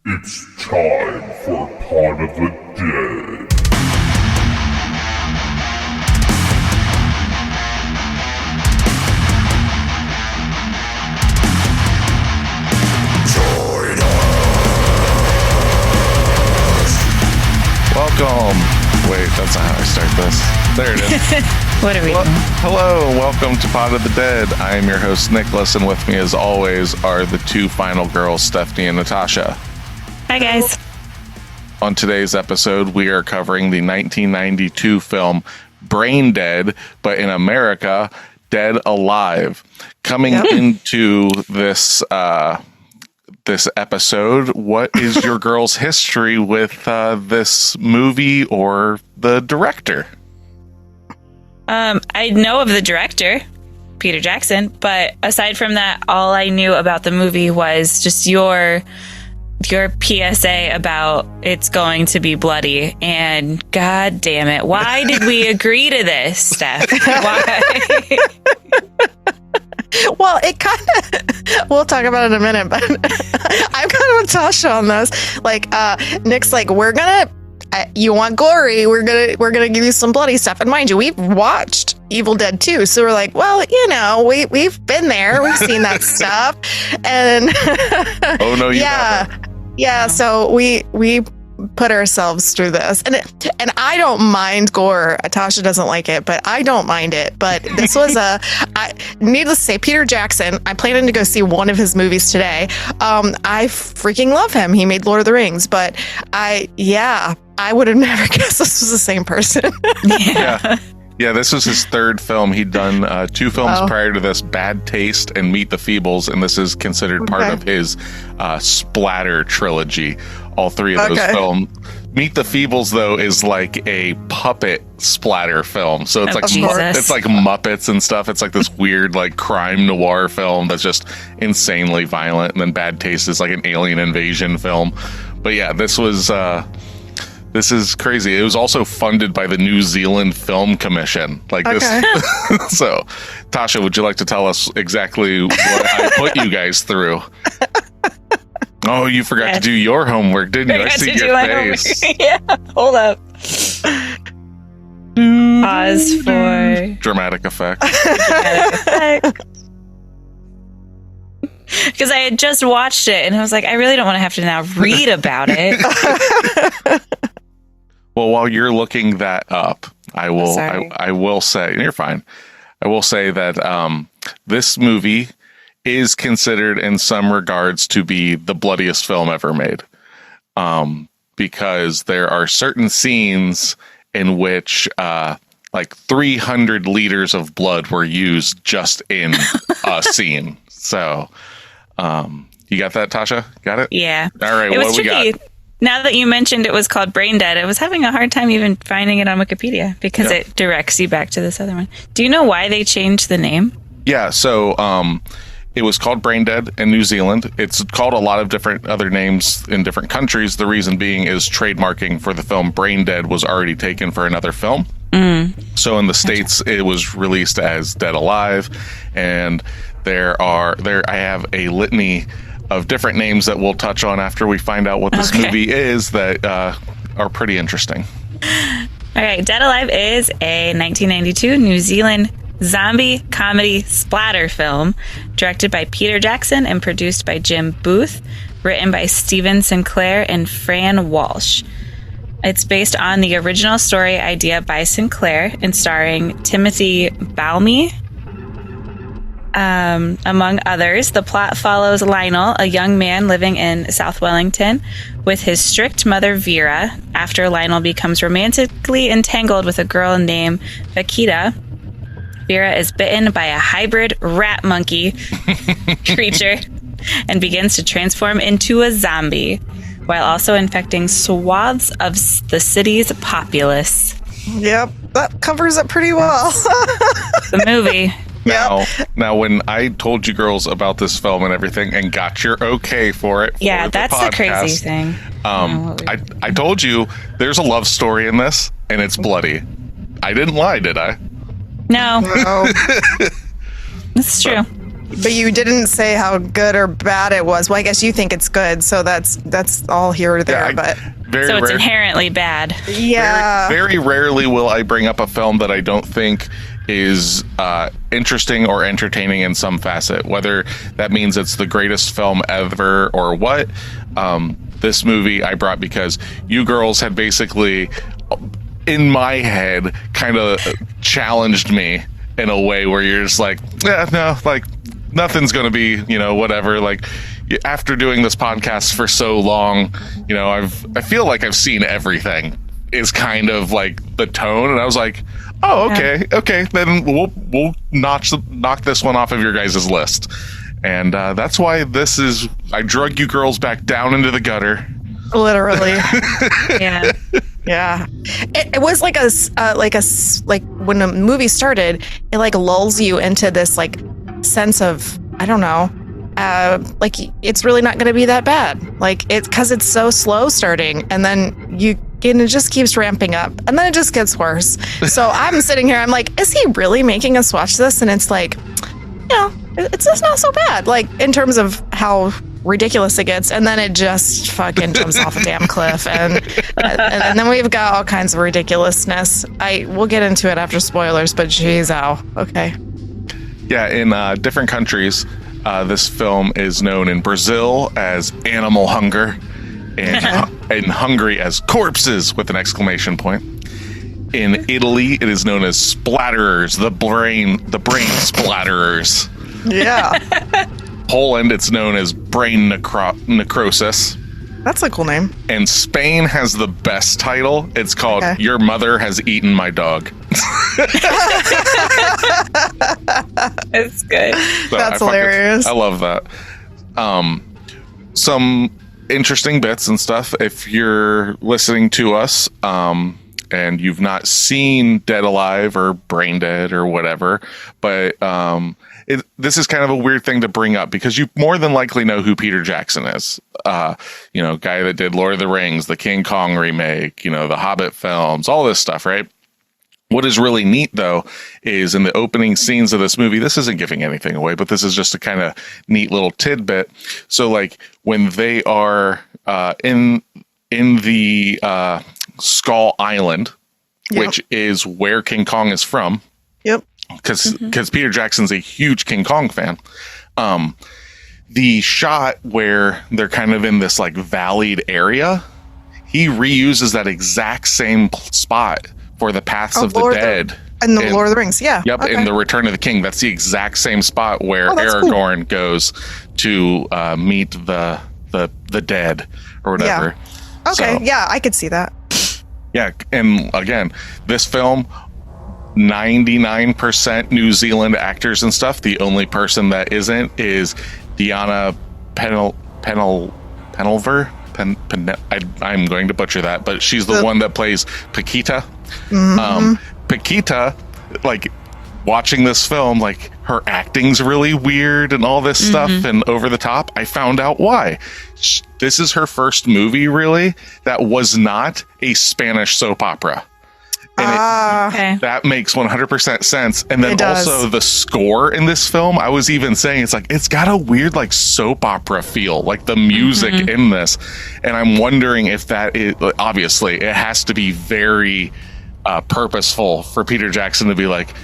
It's time for Pod of the Dead. Join us. Welcome. Wait, that's not how I start this. There it is. What are we doing? Hello, and welcome to Pod of the Dead. I am your host, Nicholas, and with me, as always, are the two final girls, Stephanie and Natasha. Hi, guys. On today's episode, we are covering the 1992 film Braindead, but in America, Dead Alive. Coming into this this episode, what is your girl's history with this movie or the director? I know of the director, Peter Jackson, but aside from that, all I knew about the movie was just your PSA about it's going to be bloody, and god damn it, why did we agree to this, Steph? Why? Well, it kind of, we'll talk about it in a minute, but I'm kind of with Tasha on this. Like, Nick's like, you want gory, we're gonna give you some bloody stuff. And mind you, we've watched Evil Dead 2, so we're like, well, you know, we've been there, we've seen that stuff. And oh no, you haven't. Yeah, so we put ourselves through this, and I don't mind gore. Tasha doesn't like it, but I don't mind it. But this was needless to say, Peter Jackson. I'm planning to go see one of his movies today. I freaking love him. He made Lord of the Rings, but I would have never guessed this was the same person. Yeah, this was his third film. He'd done two films prior to this, Bad Taste and Meet the Feebles, and this is considered part of his splatter trilogy. All three of those films. Meet the Feebles, though, is like a puppet splatter film. So it's it's like Muppets and stuff. It's like this weird like crime noir film that's just insanely violent. And then Bad Taste is like an alien invasion film. But yeah, this is crazy. It was also funded by the New Zealand Film Commission. Like this. So, Tasha, would you like to tell us exactly what I put you guys through? Oh, you forgot to do your homework, didn't you? I see your face. Yeah, hold up. Pause for dramatic effect. Because I had just watched it, and I was like, I really don't want to have to now read about it. Well, while you're looking that up, I will say, and you're fine. I will say that this movie is considered in some regards to be the bloodiest film ever made. Because there are certain scenes in which like 300 liters of blood were used just in a scene. So you got that, Tasha? Got it? Yeah. All right, what do we got? Now that you mentioned it was called Braindead, I was having a hard time even finding it on Wikipedia because it directs you back to this other one. Do you know why they changed the name? Yeah, so it was called Braindead in New Zealand. It's called a lot of different other names in different countries. The reason being is trademarking for the film Braindead was already taken for another film. So in the States, it was released as Dead Alive, and I have a litany of different names that we'll touch on after we find out what this movie is that are pretty interesting. All right, Dead Alive is a 1992 New Zealand zombie comedy splatter film directed by Peter Jackson and produced by Jim Booth, written by Stephen Sinclair and Fran Walsh. It's based on the original story idea by Sinclair and starring Timothy Balmy. Among others, the plot follows Lionel, a young man living in South Wellington, with his strict mother Vera, after Lionel becomes romantically entangled with a girl named Vakita. Vera is bitten by a hybrid rat monkey creature and begins to transform into a zombie, while also infecting swaths of the city's populace. Yep, that covers it pretty well. The movie. Now, when I told you girls about this film and everything and got your okay for it, that's the crazy thing. I told you there's a love story in this and it's bloody. I didn't lie, did I? No. This is true. But you didn't say how good or bad it was. Well, I guess you think it's good, so that's all here or there. But so it's inherently bad. Yeah. Very rarely will I bring up a film that I don't think is interesting or entertaining in some facet, whether that means it's the greatest film ever or what. This movie I brought because you girls had basically, in my head, kind of challenged me in a way where you're just like, yeah, no, like nothing's going to be, whatever. Like after doing this podcast for so long, I feel like I've seen everything is kind of like the tone. And I was like, oh, okay. Yeah. Okay. Then we'll knock this one off of your guys' list. And that's why I drug you girls back down into the gutter. Literally. Yeah. Yeah. It was like when the movie started, it like lulls you into this like sense of, I don't know, like it's really not going to be that bad. Like it's because it's so slow starting, and then it just keeps ramping up, and then it just gets worse. So I'm sitting here, I'm like, is he really making us watch this? And it's like, it's just not so bad, like in terms of how ridiculous it gets, and then it just fucking jumps off a damn cliff, and then we've got all kinds of ridiculousness. We'll get into it after spoilers, but geez, okay. Yeah, in different countries, this film is known in Brazil as Animal Hunger, and in Hungary as Corpses with an exclamation point. In Italy, it is known as Splatterers, the brain splatterers. Yeah. Poland, it's known as brain necrosis. That's a cool name. And Spain has the best title. It's called Your Mother Has Eaten My Dog. It's good. So that's hilarious. I love that. Some interesting bits and stuff. If you're listening to us, and you've not seen Dead Alive or Braindead or whatever, but this is kind of a weird thing to bring up because you more than likely know who Peter Jackson is. Guy that did Lord of the Rings, the King Kong remake, the Hobbit films, all this stuff, right? What is really neat, though, is in the opening scenes of this movie, this isn't giving anything away, but this is just a kind of neat little tidbit. So, like, when they are in the Skull Island, which is where King Kong is from. Yep. Because Peter Jackson's a huge King Kong fan. The shot where they're kind of in this like valleyed area, he reuses that exact same spot for the Paths of the Dead. And the Lord of the Rings, yeah. Yep, in the Return of the King. That's the exact same spot where Aragorn goes to meet the dead or whatever. Yeah. Okay, so, I could see that. Yeah, and again, this film, 99% New Zealand actors and stuff. The only person that isn't is Diana Penelver. I'm going to butcher that, but she's the one that plays Paquita. Mm-hmm. Paquita, like, watching this film, like, her acting's really weird and all this stuff and over the top. I found out why. This is her first movie, really, that was not a Spanish soap opera. And that makes 100% sense. And then also the score in this film, I was even saying, it's got a weird, like, soap opera feel, like the music in this. And I'm wondering if that is, obviously, it has to be very purposeful for Peter Jackson to be like,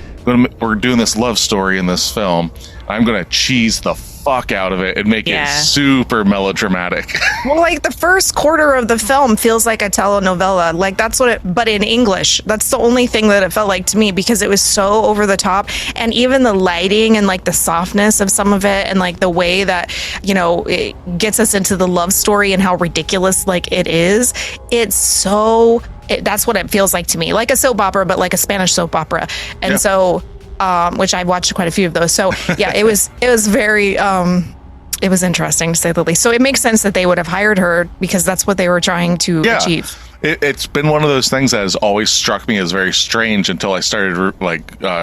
we're doing this love story in this film. I'm going to cheese the fuck out of it and make it super melodramatic. Well, like the first quarter of the film feels like a telenovela. Like that's what but in English. That's the only thing that it felt like to me because it was so over the top. And even the lighting and like the softness of some of it and like the way that, it gets us into the love story and how ridiculous like it is. It's so... that's what it feels like to me, like a soap opera, but like a Spanish soap opera. And so, which I've watched quite a few of those. So yeah, it was very, it was interesting to say the least. So it makes sense that they would have hired her because that's what they were trying to achieve. It's been one of those things that has always struck me as very strange until I started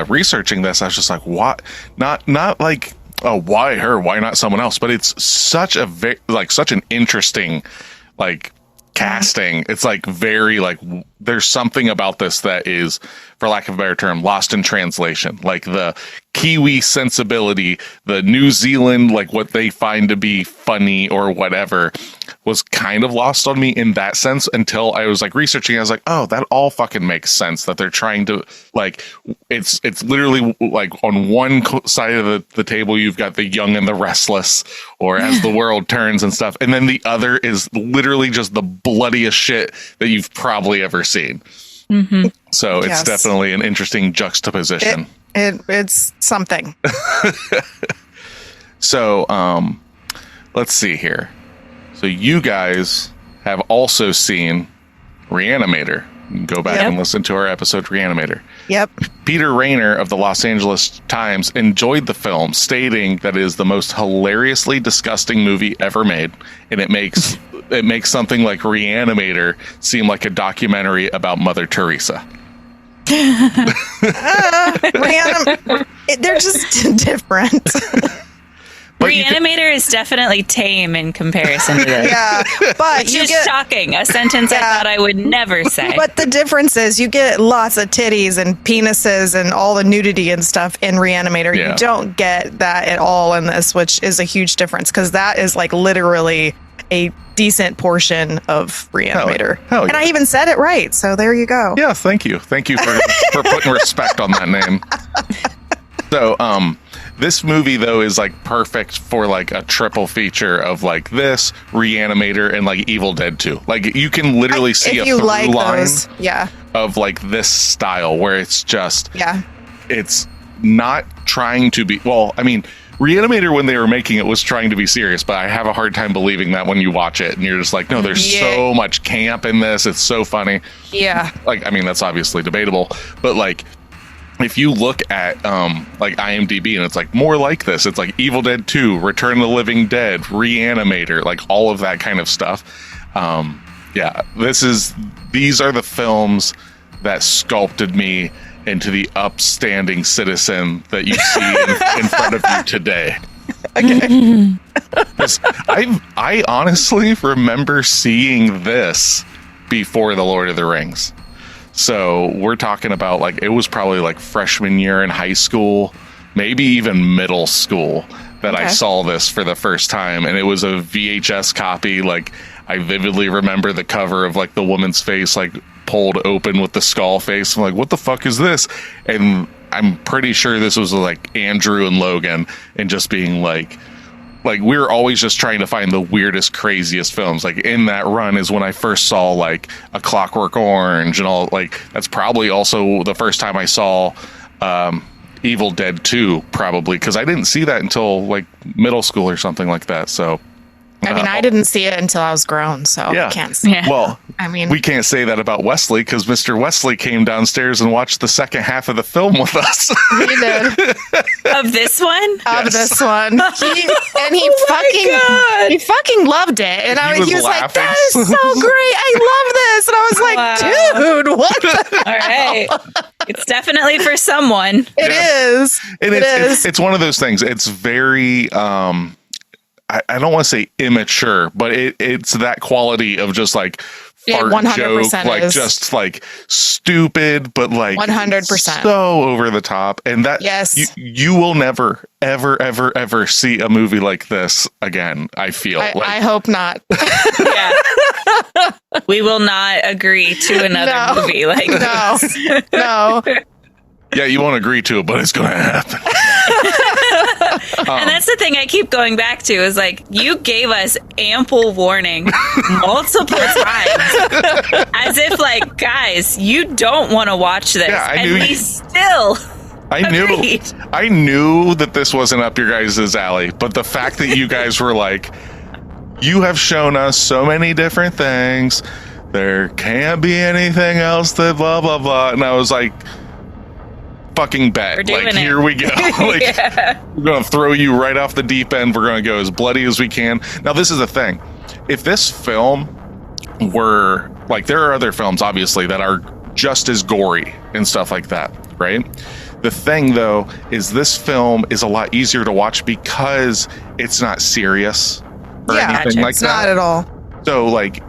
researching this. I was just like, what? Not like, oh, why her? Why not someone else? But it's such a such an interesting, like, casting. It's like very like there's something about this that is, for lack of a better term, lost in translation. Like the Kiwi sensibility, the New Zealand, like what they find to be funny or whatever, was kind of lost on me in that sense until I was like researching. I was like, oh, that all fucking makes sense, that they're trying to, like, it's literally like on one side of the table, you've got the young and the restless, or as the world turns and stuff. And then the other is literally just the bloodiest shit that you've probably ever seen. Mm-hmm. So it's definitely an interesting juxtaposition. It's something. So, let's see here. So you guys have also seen Reanimator. You can go back and listen to our episode Reanimator. Yep. Peter Rayner of the Los Angeles Times enjoyed the film, stating that it is the most hilariously disgusting movie ever made, and it makes something like Reanimator seem like a documentary about Mother Teresa. They're just different. Reanimator is definitely tame in comparison to this. Yeah, but which is shocking. A sentence I thought I would never say. But the difference is you get lots of titties and penises and all the nudity and stuff in Reanimator. Yeah. You don't get that at all in this, which is a huge difference because that is like literally a decent portion of Reanimator. Hell yeah. And I even said it right, so there you go. Yeah, thank you. Thank you for putting respect on that name. So, this movie, though, is like perfect for like a triple feature of like this, Reanimator, and like Evil Dead 2. Like you can literally see a through line of like this style where it's just, it's not trying to be, well, I mean, Reanimator, when they were making it, was trying to be serious, but I have a hard time believing that when you watch it and you're just like, no, there's so much camp in this. It's so funny. Yeah. Like, I mean, that's obviously debatable, but like, if you look at like IMDb and it's like more like this, it's like Evil Dead 2, Return of the Living Dead, Reanimator, like all of that kind of stuff. These are the films that sculpted me into the upstanding citizen that you see in front of you today. Okay. I honestly remember seeing this before The Lord of the Rings. So we're talking about like, it was probably like freshman year in high school, maybe even middle school that I saw this for the first time. And it was a VHS copy. Like I vividly remember the cover of like the woman's face, like pulled open with the skull face. I'm like, what the fuck is this? And I'm pretty sure this was like Andrew and Logan and just being like we were always just trying to find the weirdest, craziest films. Like in that run is when I first saw like A Clockwork Orange and all. Like that's probably also the first time I saw Evil Dead 2, probably, because I didn't see that until like middle school or something like that. So I mean, I didn't see it until I was grown, so I can't say. Yeah. Well, I mean, we can't say that about Wesley because Mr. Wesley came downstairs and watched the second half of the film with us. he did. Of this one? Of this one. He fucking loved it. And he was like, that is so great. I love this. And I was like, dude, what the All right. It's definitely for someone. It is. And it's one of those things. It's very I don't want to say immature, but it's that quality of just like fart 100% joke, like just like stupid, but like 100% so over the top. And that you will never, ever see a movie like this again. I feel I hope not. Yeah. We will not agree to another movie like this. No. Yeah, you won't agree to it, but it's going to happen. And that's the thing I keep going back to is like, you gave us ample warning multiple times as if like, guys, you don't want to watch this. Yeah, and we still agreed. I knew that this wasn't up your guys' alley, but the fact that you guys were like, you have shown us so many different things. There can't be anything else that blah, blah, blah. And I was like, fucking bet. Like, here we go. Like, we're going to throw you right off the deep end. We're going to go as bloody as we can. Now, this is the thing. If this film were, like, there are other films, obviously, that are just as gory and stuff like that, right? The thing, though, is this film is a lot easier to watch because it's not serious or anything like that. It's not at all. So, like,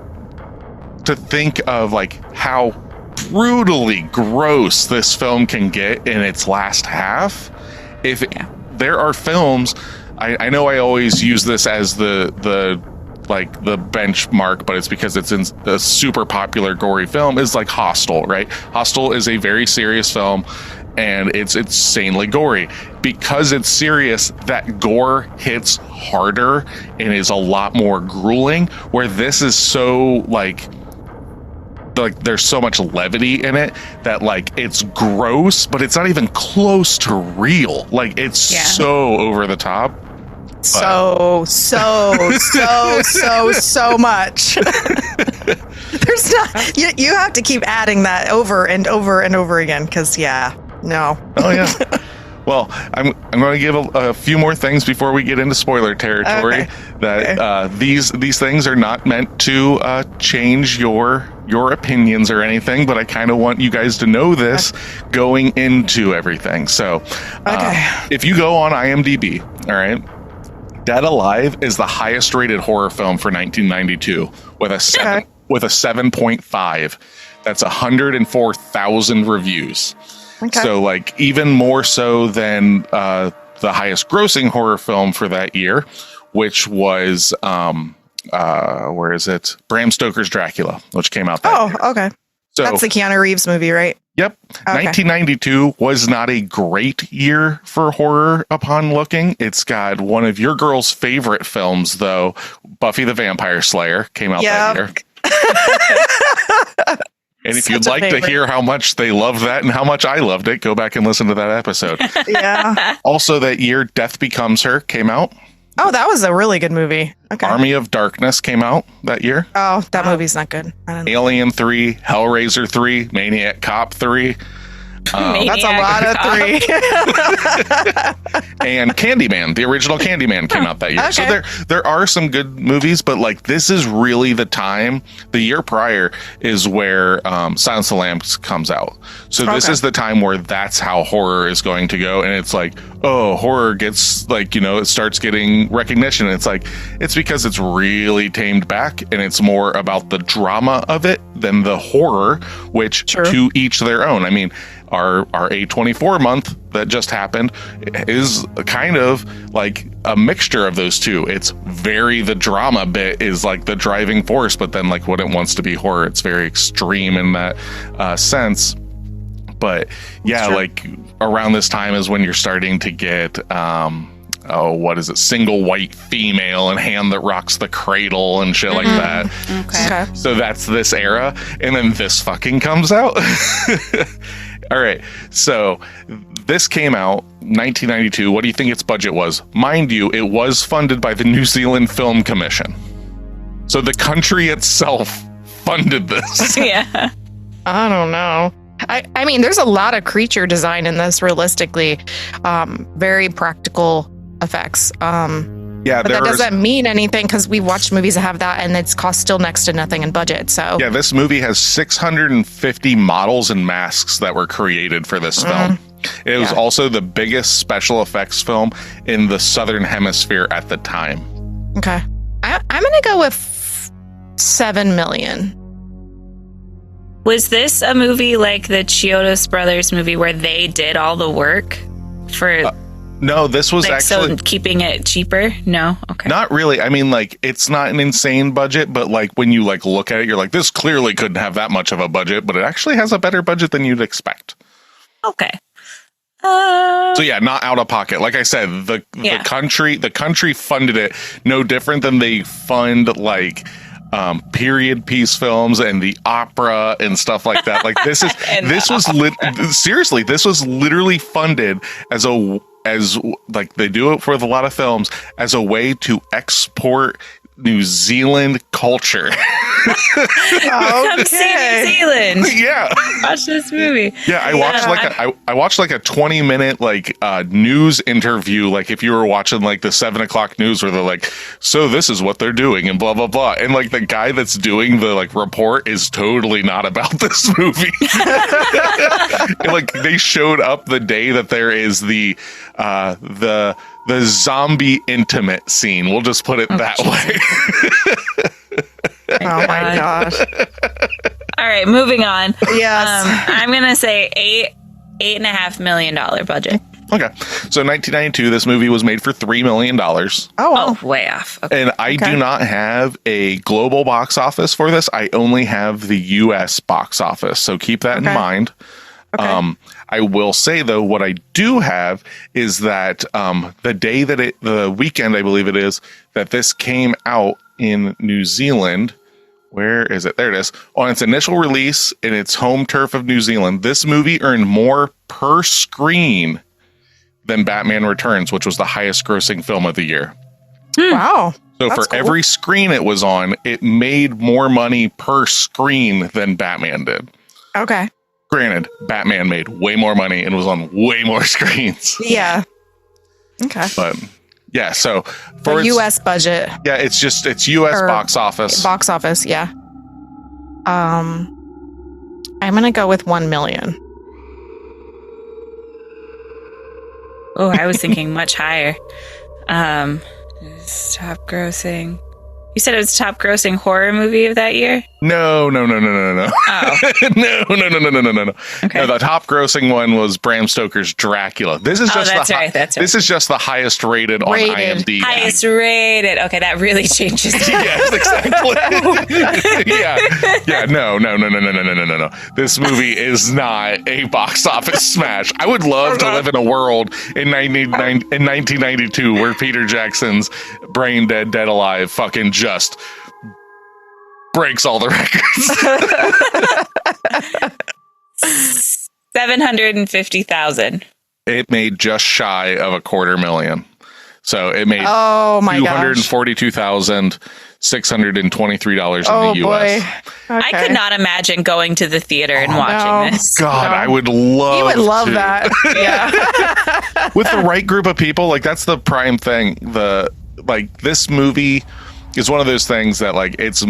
to think of, like, how brutally gross this film can get in its last half if there are films, I know I always use this as the benchmark, but it's because it's in a super popular gory film, is like Hostel, right? Hostel is a very serious film, and it's insanely gory. Because it's serious, that gore hits harder and is a lot more grueling, where this is so like there's so much levity in it that like it's gross, but it's not even close to real. Like it's so over the top. So much. There's not. You have to keep adding that over and over and over again, because no. Oh yeah. Well, I'm going to give a few more things before we get into spoiler territory. Okay. That these things are not meant to change your opinions or anything, but I kind of want you guys to know this going into everything. So, if you go on IMDb, all right, Dead Alive is the highest rated horror film for 1992 with a 7.5. That's 104,000 rewiews. Okay. So, like, even more so than the highest grossing horror film for that year, which was, where is it? Bram Stoker's Dracula, which came out that year. Okay. So, that's the Keanu Reeves movie, right? Yep. Okay. 1992 was not a great year for horror upon looking. It's got one of your girls' favorite films, though. Buffy the Vampire Slayer came out that year. And if you'd like to hear how much they love that and how much I loved it, go back and listen to that episode. Yeah. Also that year, Death Becomes Her came out. Oh, that was a really good movie. Okay. Army of Darkness came out that year. Oh, that movie's not good. I don't know. Alien 3, Hellraiser 3, Maniac Cop 3. That's a lot of 3. And Candyman, the original Candyman came out that year. Okay. So there are some good movies, but like this is really the time. The year prior is where Silence of the Lambs comes out. So this is the time where that's how horror is going to go. And it's like, oh, horror gets like, it starts getting recognition. And it's like, it's because it's really tamed back and it's more about the drama of it than the horror, which to each their own. I mean, our A24 month that just happened is kind of like a mixture of those two. It's the drama bit is like the driving force, but then like when it wants to be horror, it's very extreme in that sense. But like around this time is when you're starting to get what is it? Single white female and Hand That Rocks the Cradle and shit like that. Okay. So that's this era. And then this fucking comes out. All right. So this came out 1992. What do you think its budget was? Mind you, it was funded by the New Zealand Film Commission. So the country itself funded this. Yeah. I don't know. I mean, there's a lot of creature design in this, realistically. Very practical effects. But that doesn't mean anything because we watched movies that have that and it's cost still next to nothing in budget. So yeah, this movie has 650 models and masks that were created for this film. It was also the biggest special effects film in the Southern Hemisphere at the time. Okay. I'm going to go with 7 million. Was this a movie like the Chiodos Brothers movie where they did all the work for... No, this was like, actually... So keeping it cheaper? No? Okay. Not really. I mean, like, it's not an insane budget, but, like, when you, like, look at it, you're like, this clearly couldn't have that much of a budget, but it actually has a better budget than you'd expect. Okay. So, yeah, not out of pocket. Like I said, the country funded it no different than they fund, like... period piece films and the opera and stuff like that. Like this was literally funded as like they do it for a lot of films as a way to export New Zealand culture. Come see New Zealand. Yeah. Watch this movie. Yeah, I watched like a 20-minute like news interview, like if you were watching like the 7:00 news where they're like, so this is what they're doing and blah blah blah. And like the guy that's doing the like report is totally not about this movie. And, like they showed up the day that there is the zombie intimate scene. We'll just put it that way. Oh my gosh. All right, moving on. Yes. I'm going to say $8.5 million budget. Okay. So 1992, this movie was made for $3 million. Oh, wow. Oh, way off. Okay. And I do not have a global box office for this. I only have the U.S. box office. So keep that in mind. Okay. I will say, though, what I do have is that the weekend, I believe it is, that this came out in New Zealand. Where is it? There it is. On its initial release in its home turf of New Zealand, this movie earned more per screen than Batman Returns, which was the highest grossing film of the year. Wow. So for every screen it was on, it made more money per screen than Batman did. Okay. Granted, Batman made way more money and was on way more screens. Yeah. Okay. But yeah, so for the U.S. budget. Yeah, it's U.S. box office. Box office, yeah. I'm gonna go with 1 million. Oh, I was thinking much higher. Top grossing. You said it was top grossing horror movie of that year? No. Oh. No. No. Okay. No, the top grossing one was Bram Stoker's Dracula. This is just that's right. This is just the highest rated on IMDb. Highest rated. Okay, that really changes. Yes, exactly. Yeah. No. This movie is not a box office smash. I would love to live in a world in 1992 where Peter Jackson's Braindead, Dead Alive fucking just breaks all the records. 750,000. It made just shy of $250,000. So it made $242,623 in the US. Okay. I could not imagine going to the theater and watching this. God, I would love. You would love to. that. Yeah. With the right group of people, like that's the prime thing. This movie is one of those things that like it's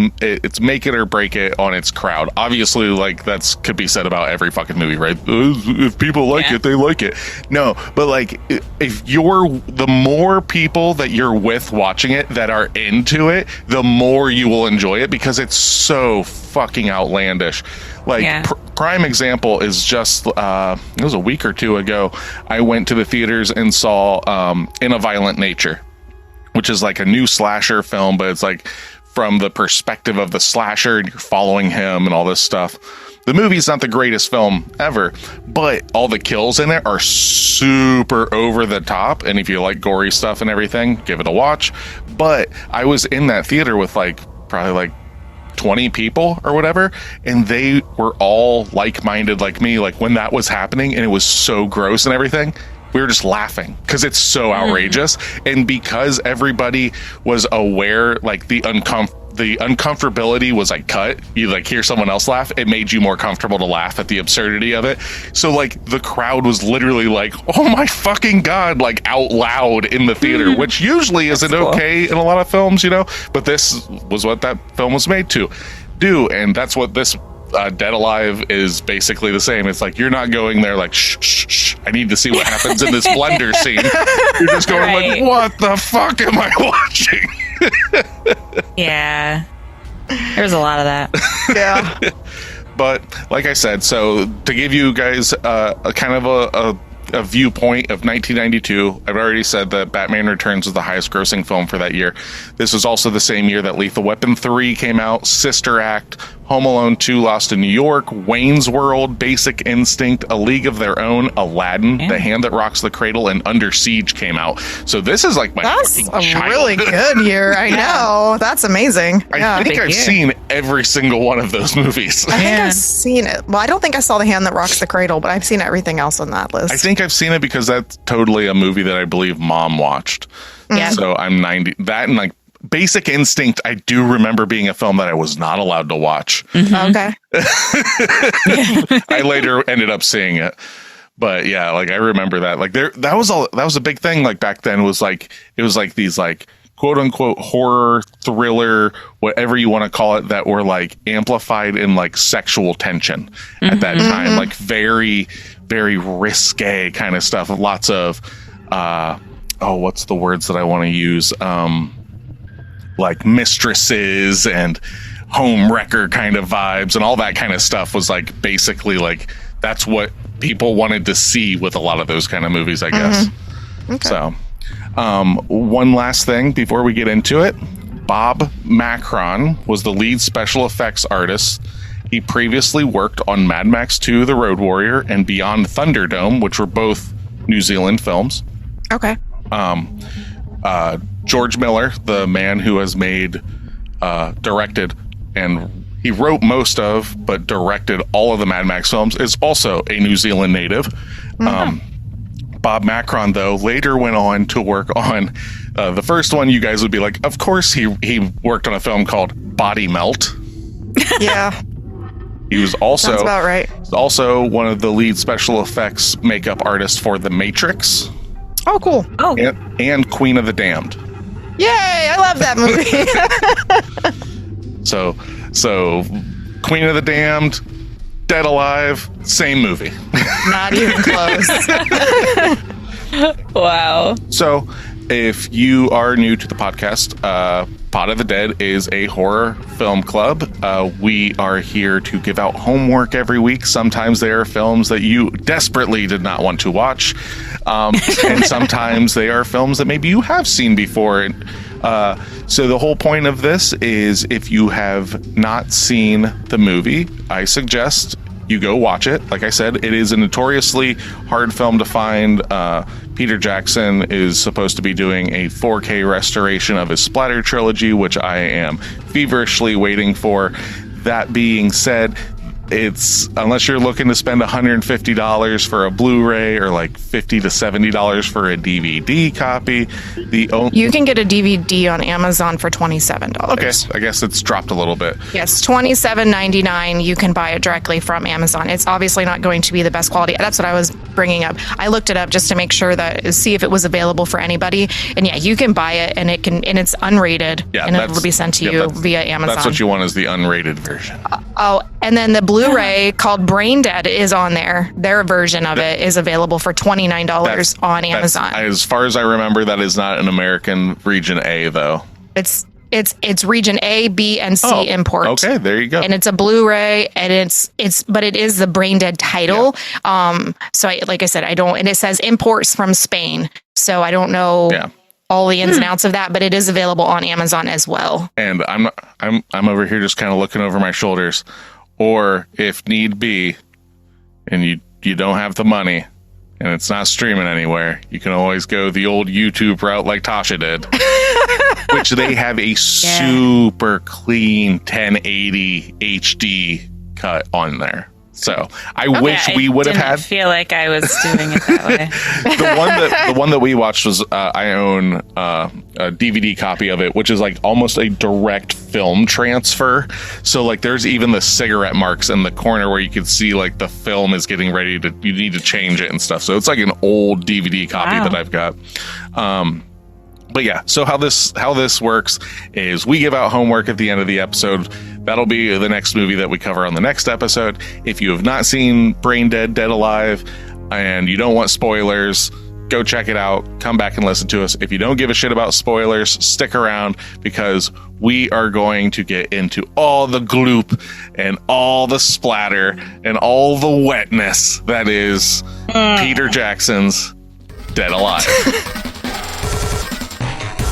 make it or break it on its crowd. Obviously, like that's could be said about every fucking movie, right? If people like it, they like it. No, but like if you're the more people that you're with watching it that are into it, the more you will enjoy it because it's so fucking outlandish. Like prime example is just it was a week or two ago. I went to the theaters and saw In a Violent Nature, which is like a new slasher film, but it's like from the perspective of the slasher and you're following him and all this stuff. The movie's not the greatest film ever, but all the kills in it are super over the top. And if you like gory stuff and everything, give it a watch. But I was in that theater with probably 20 people or whatever, and they were all like-minded like me. Like when that was happening and it was so gross and everything, we were just laughing because it's so outrageous. And because everybody was aware, like the uncomfortability was like cut, you like hear someone else laugh, it made you more comfortable to laugh at the absurdity of it. So like the crowd was literally like, oh my fucking God, like out loud in the theater, which usually isn't okay in a lot of films, but this was what that film was made to do. And that's what this Dead Alive is basically the same. It's like you're not going there like shh, I need to see what happens in this blender scene. You're just going like, what the fuck am I watching? Yeah, there's a lot of that. Yeah. But like I said, so to give you guys a kind of a viewpoint of 1992, I've already said that Batman Returns was the highest grossing film for that year. This was also the same year that Lethal Weapon 3 came out, Sister Act, Home Alone 2, Lost in New York, Wayne's World, Basic Instinct, A League of Their Own, Aladdin, The Hand That Rocks the Cradle, and Under Siege came out. So this is like That's a really good year. I know. That's amazing. I think I've seen every single one of those movies. I think I've seen it. Well, I don't think I saw The Hand That Rocks the Cradle, but I've seen everything else on that list. I think I've seen it because that's totally a movie that I believe Mom watched. Yeah. So I'm 90. That and like Basic Instinct, I do remember being a film that I was not allowed to watch. Okay. I later ended up seeing it. But yeah, like I remember that. Like that was a big thing like back then, was like it was like these like quote unquote horror, thriller, whatever you want to call it, that were like amplified in like sexual tension at that time. Like very, very risque kind of stuff. Lots of what's the words that I want to use? Like mistresses and home wrecker kind of vibes and all that kind of stuff was like basically like that's what people wanted to see with a lot of those kind of movies, I guess. Okay. So, one last thing before we get into it. Bob Macron was the lead special effects artist. He previously worked on Mad Max 2, The Road Warrior, and Beyond Thunderdome, which were both New Zealand films. Okay. George Miller, the man who has directed, and he wrote most of, but directed all of the Mad Max films, is also a New Zealand native. Bob Macron, though, later went on to work on the first one. You guys would be like, of course he worked on a film called Body Melt. Yeah. He was also Sounds about right. Also one of the lead special effects makeup artists for The Matrix. Oh, cool. Oh, And Queen of the Damned. Yay! I love that movie. So Queen of the Damned, Dead Alive, same movie. Not even close. wow. So, if you are new to the podcast, Pod of the Dead is a horror film club. We are here to give out homework every week. Sometimes they are films that you desperately did not want to watch. And sometimes they are films that maybe you have seen before. So the whole point of this is, if you have not seen the movie, I suggest you go watch it. Like I said, it is a notoriously hard film to find. Peter Jackson is supposed to be doing a 4K restoration of his Splatter trilogy, which I am feverishly waiting for. That being said, it's, unless you're looking to spend $150 for a Blu-ray or like $50 to $70 for a DVD copy, you can get a DVD on Amazon for $27. Okay, I guess it's dropped a little bit. Yes, $27.99. You can buy it directly from Amazon. It's obviously not going to be the best quality. That's what I was bringing up. I looked it up just to make sure see if it was available for anybody. And yeah, you can buy it, and it's unrated, and it'll be sent to you via Amazon. That's what you want, is the unrated version. And then the Blu-ray called Braindead is on there. Their version of it is available for $29 on Amazon. As far as I remember, that is not an American region A, though. It's region A, B, and C import. Okay, there you go. And it's a Blu-ray, and but it is the Braindead title. Yeah. So like I said, and it says imports from Spain. So I don't know all the ins and outs of that, but it is available on Amazon as well. And I'm over here just kind of looking over my shoulders. Or if need be, and you don't have the money, and it's not streaming anywhere, you can always go the old YouTube route like Tasha did, which they have a super clean 1080 HD cut on there. So I wish we would have had. I feel like I was doing it that way. The one that we watched was I own a DVD copy of it, which is like almost a direct film transfer. So like there's even the cigarette marks in the corner where you can see like the film is getting ready to, you need to change it and stuff. So it's like an old DVD copy that I've got. But yeah, so how this works is we give out homework at the end of the episode. That'll be the next movie that we cover on the next episode. If you have not seen Braindead, Dead Alive, and you don't want spoilers, go check it out. Come back and listen to us. If you don't give a shit about spoilers, stick around, because we are going to get into all the gloop and all the splatter and all the wetness that is Peter Jackson's Dead Alive.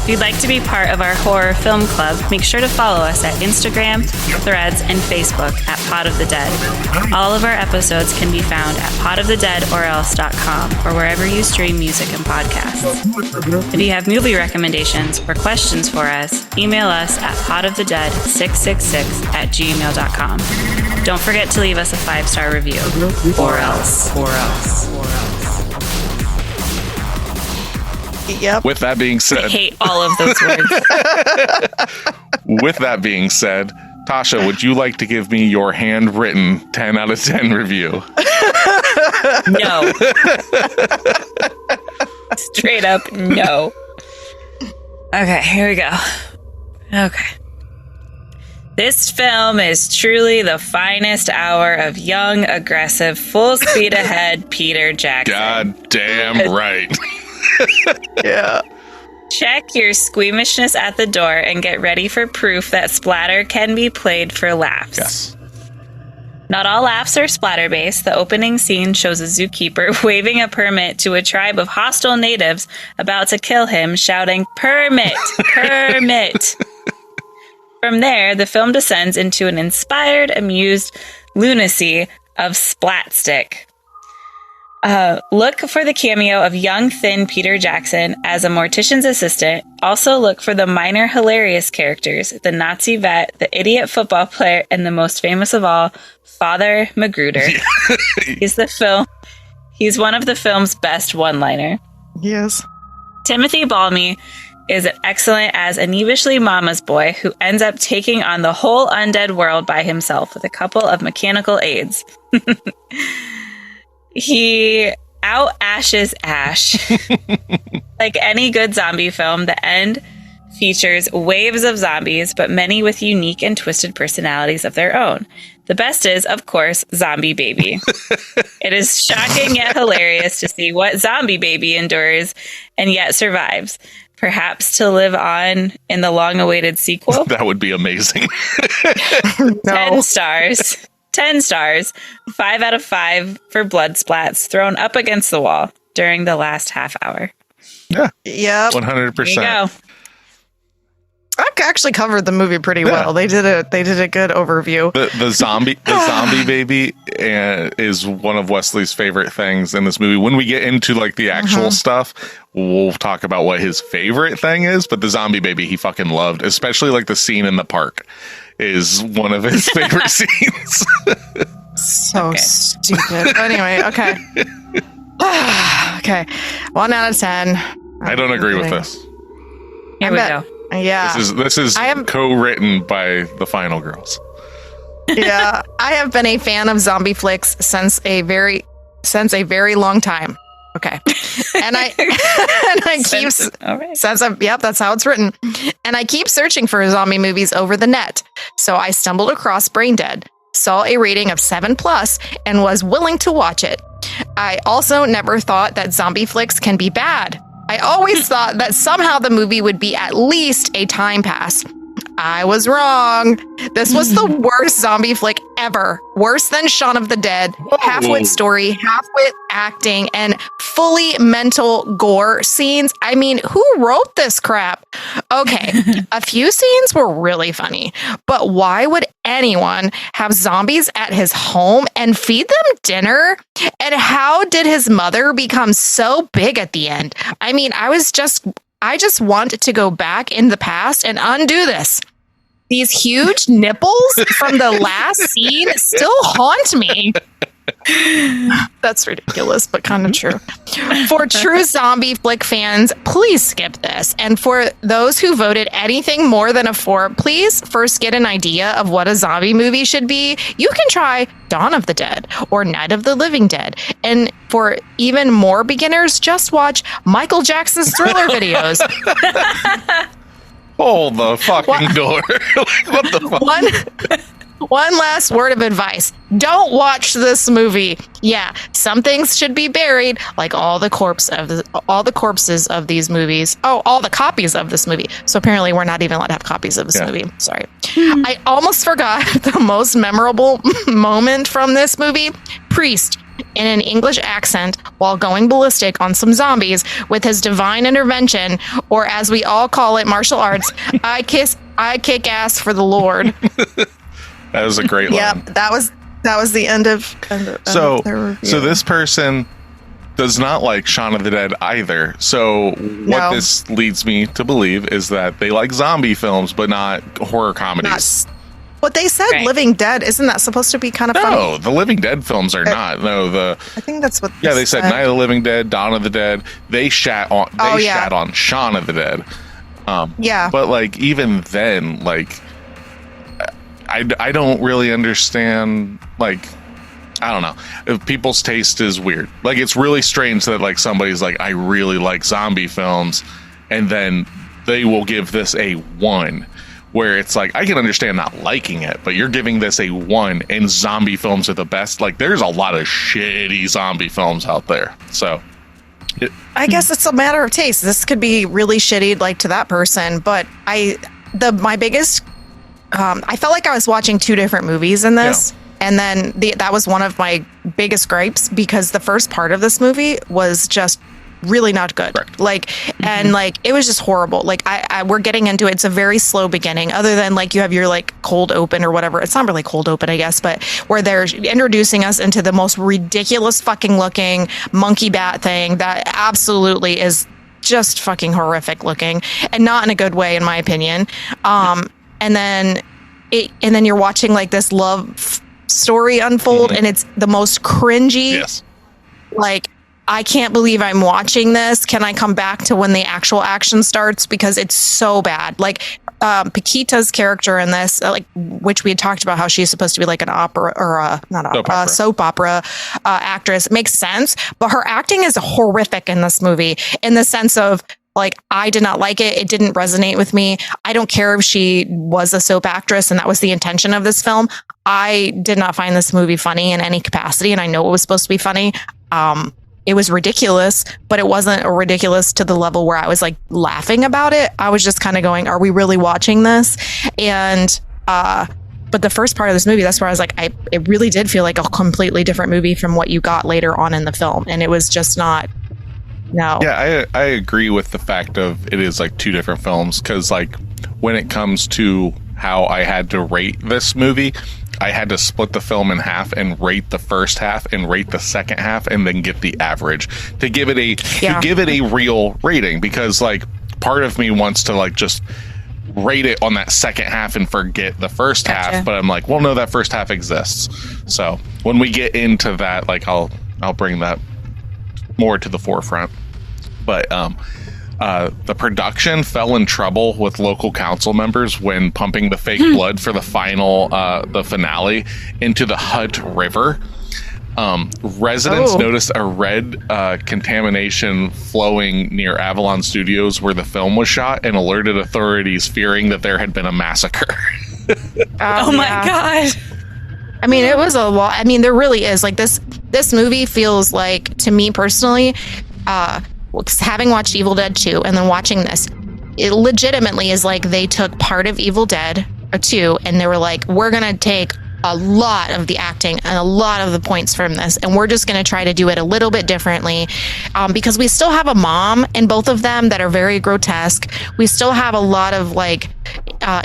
If you'd like to be part of our horror film club, make sure to follow us at Instagram, Threads, and Facebook at Pod of the Dead. All of our episodes can be found at podofthedeadorelse.com or wherever you stream music and podcasts. If you have movie recommendations or questions for us, email us at podofthedead666@gmail.com. Don't forget to leave us a 5-star review. Or else. Yep. With that being said, I hate all of those words. With that being said, Tasha, would you like to give me your handwritten 10 out of 10 review? No. Straight up, no. Okay, here we go. Okay. This film is truly the finest hour of young, aggressive, full speed ahead Peter Jackson. God damn right. Yeah. Check your squeamishness at the door and get ready for proof that splatter can be played for laughs. Yes. Not all laughs are splatter-based. The opening scene shows a zookeeper waving a permit to a tribe of hostile natives about to kill him, shouting, "Permit! Permit!" From there, the film descends into an inspired, amused lunacy of splatstick. Look for the cameo of young, thin Peter Jackson as a mortician's assistant. Also look for the minor hilarious characters, the Nazi vet, the idiot football player, and the most famous of all, Father Magruder. He's one of the film's best one-liner. Yes. Timothy Balmy is excellent as a neebishly mama's boy who ends up taking on the whole undead world by himself with a couple of mechanical aids. He out-ashes Ash. Like any good zombie film, the end features waves of zombies, but many with unique and twisted personalities of their own. The best is, of course, Zombie Baby. It is shocking yet hilarious to see what Zombie Baby endures and yet survives. Perhaps to live on in the long-awaited sequel. That would be amazing. 10 stars. 10 stars. 5 out of 5 for blood splats thrown up against the wall during the last half hour. Yeah. Yep. 100%. There you go. I actually covered the movie pretty well. They did a good overview. The zombie baby is one of Wesley's favorite things in this movie. When we get into like the actual stuff, we'll talk about what his favorite thing is. But the zombie baby he fucking loved, especially like the scene in the park, is one of his favorite scenes. So stupid. Anyway, okay. Okay. 1 out of 10. I don't agree with this. Here we go. Yeah. This is co-written by the Final Girls. Yeah. I have been a fan of zombie flicks since a very long time. Okay. And I keep that's how it's written. And I keep searching for zombie movies over the net. So I stumbled across Braindead, saw a rating of 7+ and was willing to watch it. I also never thought that zombie flicks can be bad. I always thought that somehow the movie would be at least a time pass. I was wrong. This was the worst zombie flick ever. Worse than Shaun of the Dead. Half-wit story, half-wit acting, and fully mental gore scenes. I mean, who wrote this crap? Okay, a few scenes were really funny, but why would anyone have zombies at his home and feed them dinner? And how did his mother become so big at the end? I mean, I just want to go back in the past and undo this. These huge nipples from the last scene still haunt me. That's ridiculous, but kind of true. For true zombie flick fans, please skip this. And for those who voted anything more than a 4, please first get an idea of what a zombie movie should be. You can try Dawn of the Dead or Night of the Living Dead. And for even more beginners, just watch Michael Jackson's Thriller videos. Hold the fucking door. What the fuck? One last word of advice. Don't watch this movie. Yeah, some things should be buried, like all the corpses of these movies. Oh, all the copies of this movie. So apparently we're not even allowed to have copies of this movie. Sorry. I almost forgot the most memorable moment from this movie. Priest in an English accent while going ballistic on some zombies with his divine intervention, or as we all call it, martial arts. I kick ass for the Lord. That was a great line. Yep, that was the end of so their review. So this person does not like Shaun of the Dead either. So what this leads me to believe is that they like zombie films, but not horror comedies. What they said, right. Living Dead, isn't that supposed to be kind of funny? No, the Living Dead films are not. No, I think that's what. They said Night of the Living Dead, Dawn of the Dead. They shat on. Shat on Shaun of the Dead. But like even then, like I don't really understand. Like I don't know. If people's taste is weird. Like it's really strange that like somebody's like I really like zombie films, and then they will give this a 1. Where it's like, I can understand not liking it, but you're giving this a 1 and zombie films are the best. Like, there's a lot of shitty zombie films out there. So, I guess it's a matter of taste. This could be really shitty, like, to that person. But my biggest, I felt like I was watching 2 different movies in this. And then that was one of my biggest gripes, because the first part of this movie was just really not good. Correct. Like, and like, it was just horrible. Like we're getting into it. It's a very slow beginning, other than like you have your like cold open or whatever. It's not really cold open, I guess, but where they're introducing us into the most ridiculous fucking looking monkey bat thing that absolutely is just fucking horrific looking, and not in a good way, in my opinion. And then you're watching like this love story unfold, and it's the most cringy. Yes. Like, I can't believe I'm watching this. Can I come back to when the actual action starts? Because it's so bad. Like, Paquita's character in this, like, which we had talked about how she's supposed to be like an opera or soap opera actress, makes sense. But her acting is horrific in this movie, in the sense of, like, I did not like it. It didn't resonate with me. I don't care if she was a soap actress and that was the intention of this film. I did not find this movie funny in any capacity, and I know it was supposed to be funny. It was ridiculous, but it wasn't ridiculous to the level where I was like laughing about it. I was just kind of going, are we really watching this? And, but the first part of this movie, that's where I was like, it really did feel like a completely different movie from what you got later on in the film. And it was just not, no. Yeah, I agree with the fact of it is like two different films, because like when it comes to how I had to rate this movie, I had to split the film in half and rate the first half and rate the second half and then get the average to give it a real rating, because like part of me wants to like just rate it on that second half and forget the first half, but I'm like, well, no, that first half exists. So when we get into that, like I'll bring that more to the forefront. But the production fell in trouble with local council members when pumping the fake blood for the finale into the Hutt River. Residents noticed a red contamination flowing near Avalon Studios where the film was shot, and alerted authorities, fearing that there had been a massacre. Oh my God. I mean, it was a lot. I mean, there really is. Like, this movie feels like, to me personally, having watched Evil Dead 2 and then watching this, it legitimately is like they took part of Evil Dead 2 and they were like, we're going to take a lot of the acting and a lot of the points from this, and we're just going to try to do it a little bit differently, because we still have a mom in both of them that are very grotesque. We still have a lot of like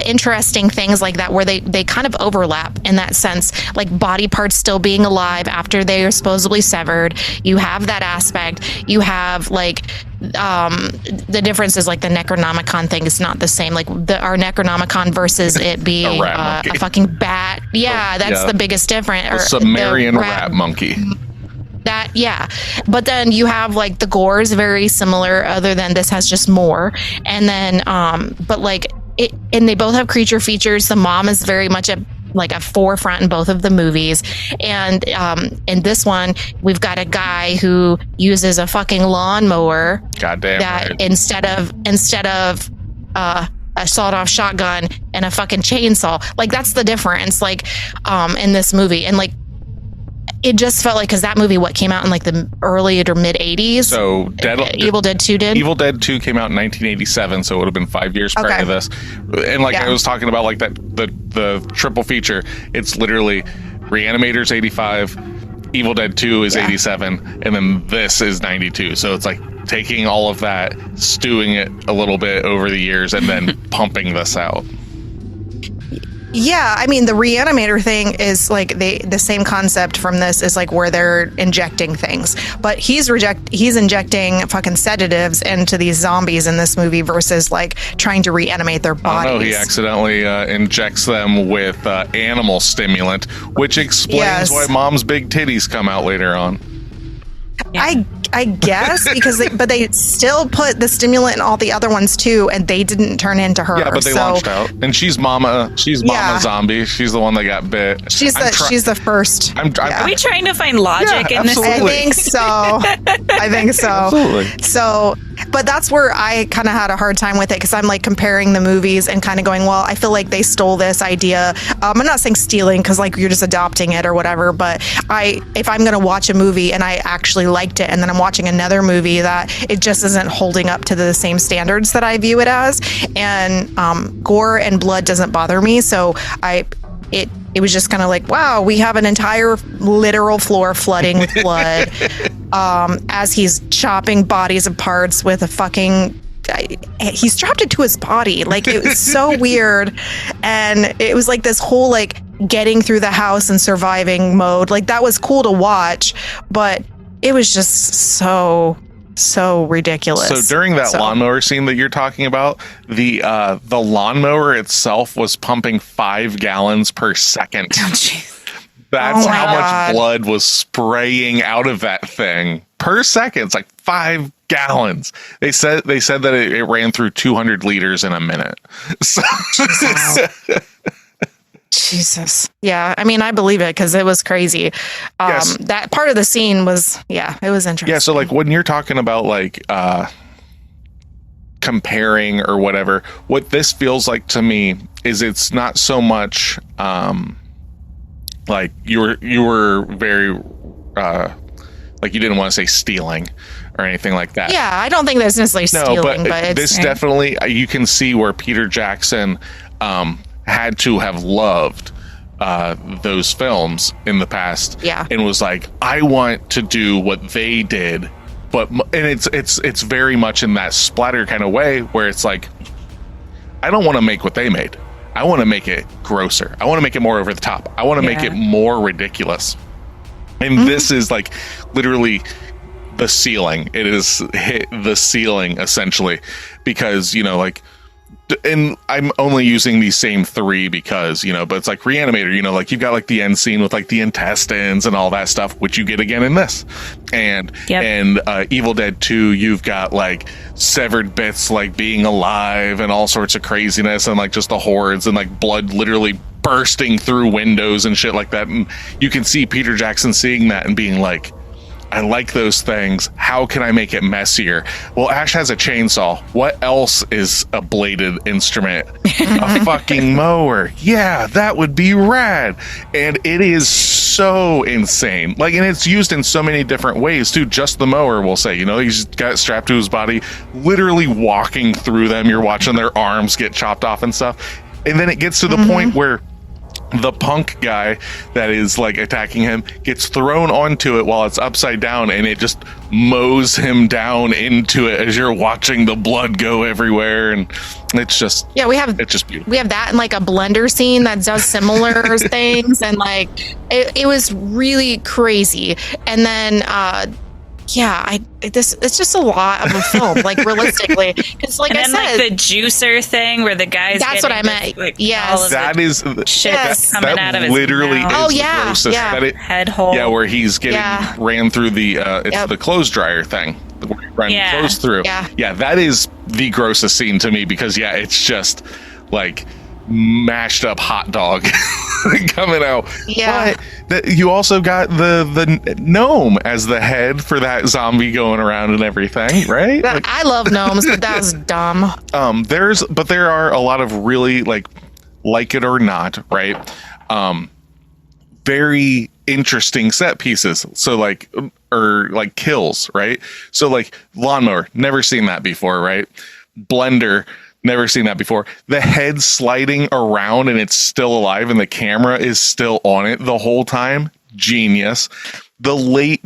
interesting things like that where they kind of overlap in that sense, like body parts still being alive after they are supposedly severed. You have that aspect. You have like the difference is like the Necronomicon thing is not the same. Like our Necronomicon versus it being a fucking bat. Yeah, that's the biggest difference. The Sumerian rat monkey. That, yeah. But then you have like the gore is very similar, other than this has just more. And then, but like it, and they both have creature features. The mom is very much a forefront in both of the movies, and in this one we've got a guy who uses a fucking lawnmower. Goddamn that right. instead of a sawed-off shotgun and a fucking chainsaw. Like, that's the difference, like in this movie. And like, it just felt like, because that movie came out in like the early or mid 80s. So Evil Dead 2 did? Evil Dead 2 came out in 1987, so it would have been 5 years prior to this. And like I was talking about, like that the triple feature, it's literally Reanimator's 85, Evil Dead 2 is 87, and then this is 92. So it's like taking all of that, stewing it a little bit over the years, and then pumping this out. Yeah, I mean, the Reanimator thing is like the same concept from this, is like where they're injecting things, but he's injecting fucking sedatives into these zombies in this movie versus like trying to reanimate their bodies. Oh no, he accidentally injects them with animal stimulant, which explains why Mom's big titties come out later on. Yeah. I guess because they still put the stimulant in all the other ones too, and they didn't turn into her. Yeah, but they launched out, and she's Mama Zombie. She's the one that got bit. She's the first. Are we trying to find logic in this? I think so. Absolutely. So, but that's where I kind of had a hard time with it, because I'm like comparing the movies and kind of going, well, I feel like they stole this idea. I'm not saying stealing, because like you're just adopting it or whatever, but if I'm going to watch a movie and I actually liked it, and then I'm watching another movie that it just isn't holding up to the same standards that I view it as, and gore and blood doesn't bother me, so it was just kind of like, wow, we have an entire literal floor flooding with blood as he's chopping bodies apart with a fucking... he strapped it to his body. Like, it was so weird. And it was like this whole like getting through the house and surviving mode. Like, that was cool to watch, but it was just so ridiculous. So during that lawnmower scene that you're talking about, the lawnmower itself was pumping 5 gallons per second. That's how much blood was spraying out of that thing per second. It's like 5 gallons. They said that it ran through 200 liters in a minute. So Jesus. Yeah. I mean, I believe it because it was crazy. Yes. That part of the scene was, it was interesting. Yeah. So like when you're talking about like comparing or whatever, what this feels like to me is it's not so much like you were very like you didn't want to say stealing or anything like that. Yeah. I don't think that's necessarily stealing, but it's, this definitely, you can see where Peter Jackson had to have loved those films in the past, and was like, I want to do what they did, and it's very much in that splatter kind of way where it's like, I don't want to make what they made. I want to make it grosser. I want to make it more over the top. I want to make it more ridiculous. And this is like literally the ceiling. It is hit the ceiling essentially, because like. And I'm only using these same 3 because, but it's like Reanimator, like you've got like the end scene with like the intestines and all that stuff, which you get again in this. And Evil Dead 2, you've got like severed bits like being alive and all sorts of craziness and like just the hordes and like blood literally bursting through windows and shit like that. And you can see Peter Jackson seeing that and being like, I like those things. How can I make it messier? Well, Ash has a chainsaw. What else is a bladed instrument? A fucking mower. Yeah, that would be rad. And it is so insane. Like, and it's used in so many different ways too. Just the mower, we'll say, he's got it strapped to his body, literally walking through them. You're watching their arms get chopped off and stuff. And then it gets to the point where the punk guy that is like attacking him gets thrown onto it while it's upside down, and it just mows him down into it as you're watching the blood go everywhere. And it's just it's just beautiful. We have that in like a blender scene that does similar things, and like it was really crazy. And then it's just a lot of a film, like realistically, because like I said, like the juicer thing where the guys. That's what I meant. Yes, that is shit coming out of his literally mouth. Is the grossest. Head hole. Yeah, where he's getting ran through the the clothes dryer thing. Where he ran clothes through. Yeah, that is the grossest scene to me because it's just like mashed up hot dog coming out. But you also got the gnome as the head for that zombie going around and everything, right? I love gnomes, but that was dumb. There are a lot of really like it or not, right? Very interesting set pieces. So like kills, right? So like lawnmower, never seen that before, right? Blender, never seen that before. The head sliding around and it's still alive and the camera is still on it the whole time. Genius. The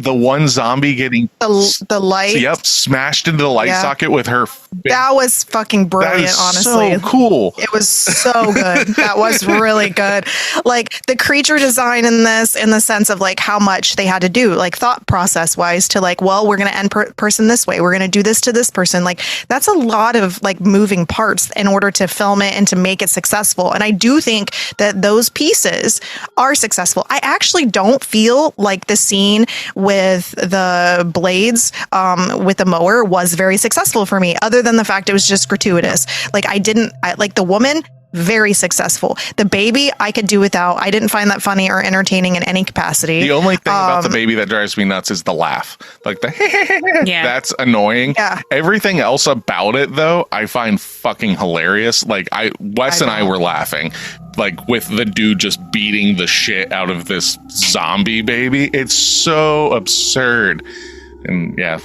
one zombie getting the light. Yep, smashed into the light socket with her. That was fucking brilliant, honestly. So cool. It was so good. That was really good. Like the creature design in this, in the sense of like how much they had to do, like thought process wise, to like, well, we're going to end person this way. We're going to do this to this person. Like that's a lot of like moving parts in order to film it and to make it successful. And I do think that those pieces are successful. I actually don't feel like the scene with the blades with the mower was very successful for me, other than the fact it was just gratuitous. Like I like the woman, very successful. The baby I could do without. I didn't find that funny or entertaining in any capacity. The only thing about the baby that drives me nuts is the laugh, like the that's annoying. Everything else about it though I find fucking hilarious. Like Wes and I were laughing like with the dude just beating the shit out of this zombie baby. It's so absurd. And yeah,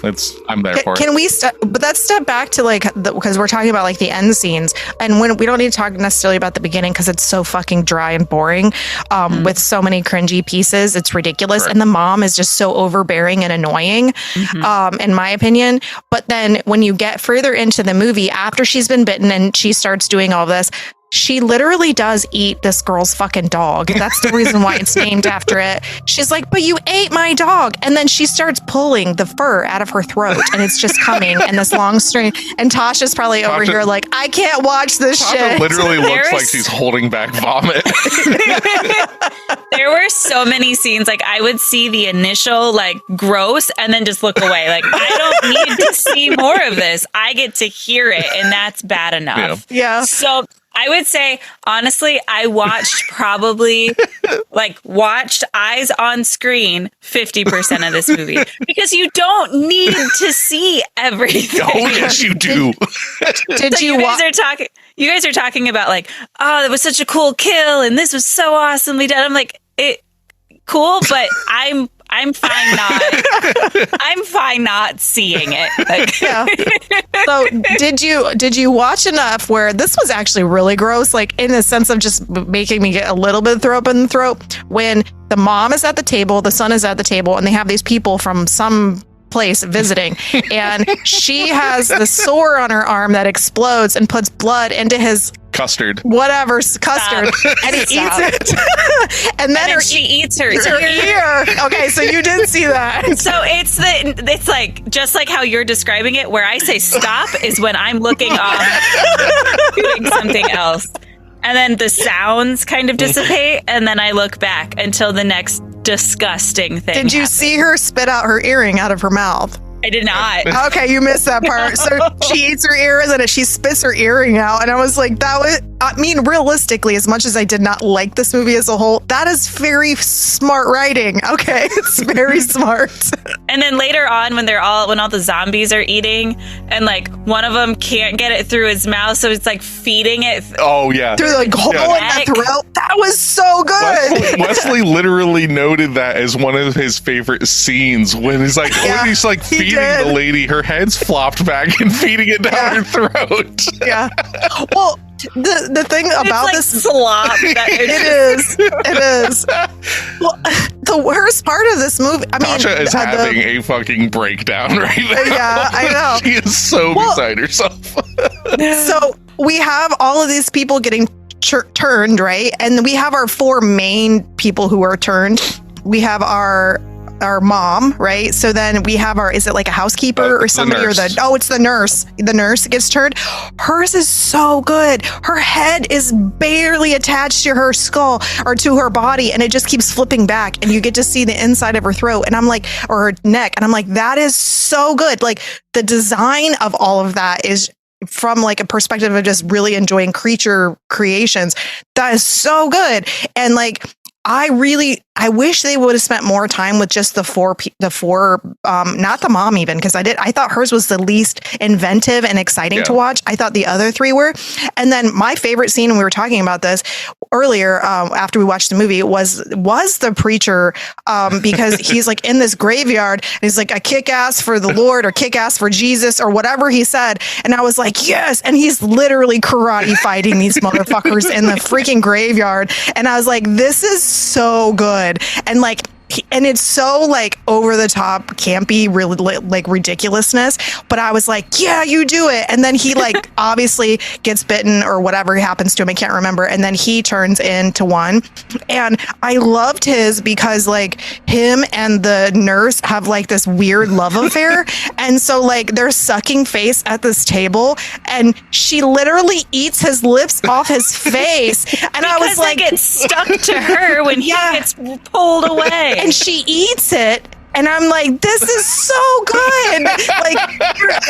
I'm there for it. Can we but let's step back to like, because we're talking about like the end scenes, and when we don't need to talk necessarily about the beginning because it's so fucking dry and boring, with so many cringy pieces. It's ridiculous. Right. And the mom is just so overbearing and annoying, in my opinion. But then when you get further into the movie, after she's been bitten and she starts doing all this, she literally does eat this girl's fucking dog. That's the reason why it's named after it. She's like, but you ate my dog. And then she starts pulling the fur out of her throat and it's just coming in this long string. And Tasha's probably over here like, I can't watch this shit. Literally looks like she's holding back vomit. There were so many scenes. Like I would see the initial like gross and then just look away. Like I don't need to see more of this. I get to hear it and that's bad enough. Yeah. So I would say, honestly, I watched watched eyes on screen 50% of this movie because you don't need to see everything. Oh, yes, you do. Did you You guys are talking about like, oh, that was such a cool kill and this was so awesomely done. I'm like, cool, but I'm fine not seeing it. Like, yeah. So did you watch enough where this was actually really gross, like in the sense of just making me get a little bit of throw up in the throat, when the mom is at the table, the son is at the table, and they have these people from some place visiting, and she has the sore on her arm that explodes and puts blood into his custard, and he eats it, and then she eats her ear. Okay, so you did see that. So it's like just like how you're describing it, where I say stop is when I'm looking off doing something else, and then the sounds kind of dissipate, and then I look back until the next disgusting thing. Did you see her spit out her earring out of her mouth? I did not. Okay, you missed that part. So she eats her ear and then she spits her earring out. And I was like, realistically, as much as I did not like this movie as a whole, that is very smart writing. Okay, it's very smart. And then later on, when all the zombies are eating, and like one of them can't get it through his mouth, so it's like feeding it. Oh yeah, through the hole in the throat. That was so good. Wesley literally noted that as one of his favorite scenes when he's like, he's like feeding the lady, her head's flopped back and feeding it down her throat. Yeah. Well, the thing about like this slop. It is. Well, the worst part of this movie, Tasha is having a fucking breakdown right now. Yeah, I know. She is so beside herself. So we have all of these people getting turned, right? And we have our four main people who are turned. We have our mom, right? So then we have is it like a housekeeper or somebody, it's the nurse. The nurse gets turned. Hers is so good. Her head is barely attached to her skull or to her body, and it just keeps flipping back, and you get to see the inside of her throat, and I'm like, or her neck, and I'm like, that is so good. Like the design of all of that is from like a perspective of just really enjoying creature creations. That is so good. And like, I wish they would have spent more time with just the four, not the mom even, because I thought hers was the least inventive and exciting to watch. I thought the other three were. And then my favorite scene, and we were talking about this earlier, after we watched the movie, was the preacher, because he's like in this graveyard and he's like, I kick ass for the Lord, or kick ass for Jesus, or whatever he said. And I was like, yes. And he's literally karate fighting these motherfuckers in the freaking graveyard. And I was like, this is so good. And like, and it's so like over the top, campy, really like ridiculousness. But I was like, yeah, you do it. And then he like obviously gets bitten or whatever happens to him. I can't remember. And then he turns into one. And I loved his because like him and the nurse have like this weird love affair. And so like they're sucking face at this table, and she literally eats his lips off his face. And I was like, it gets stuck to her when he gets pulled away. And she eats it, and I'm like, this is so good. Like,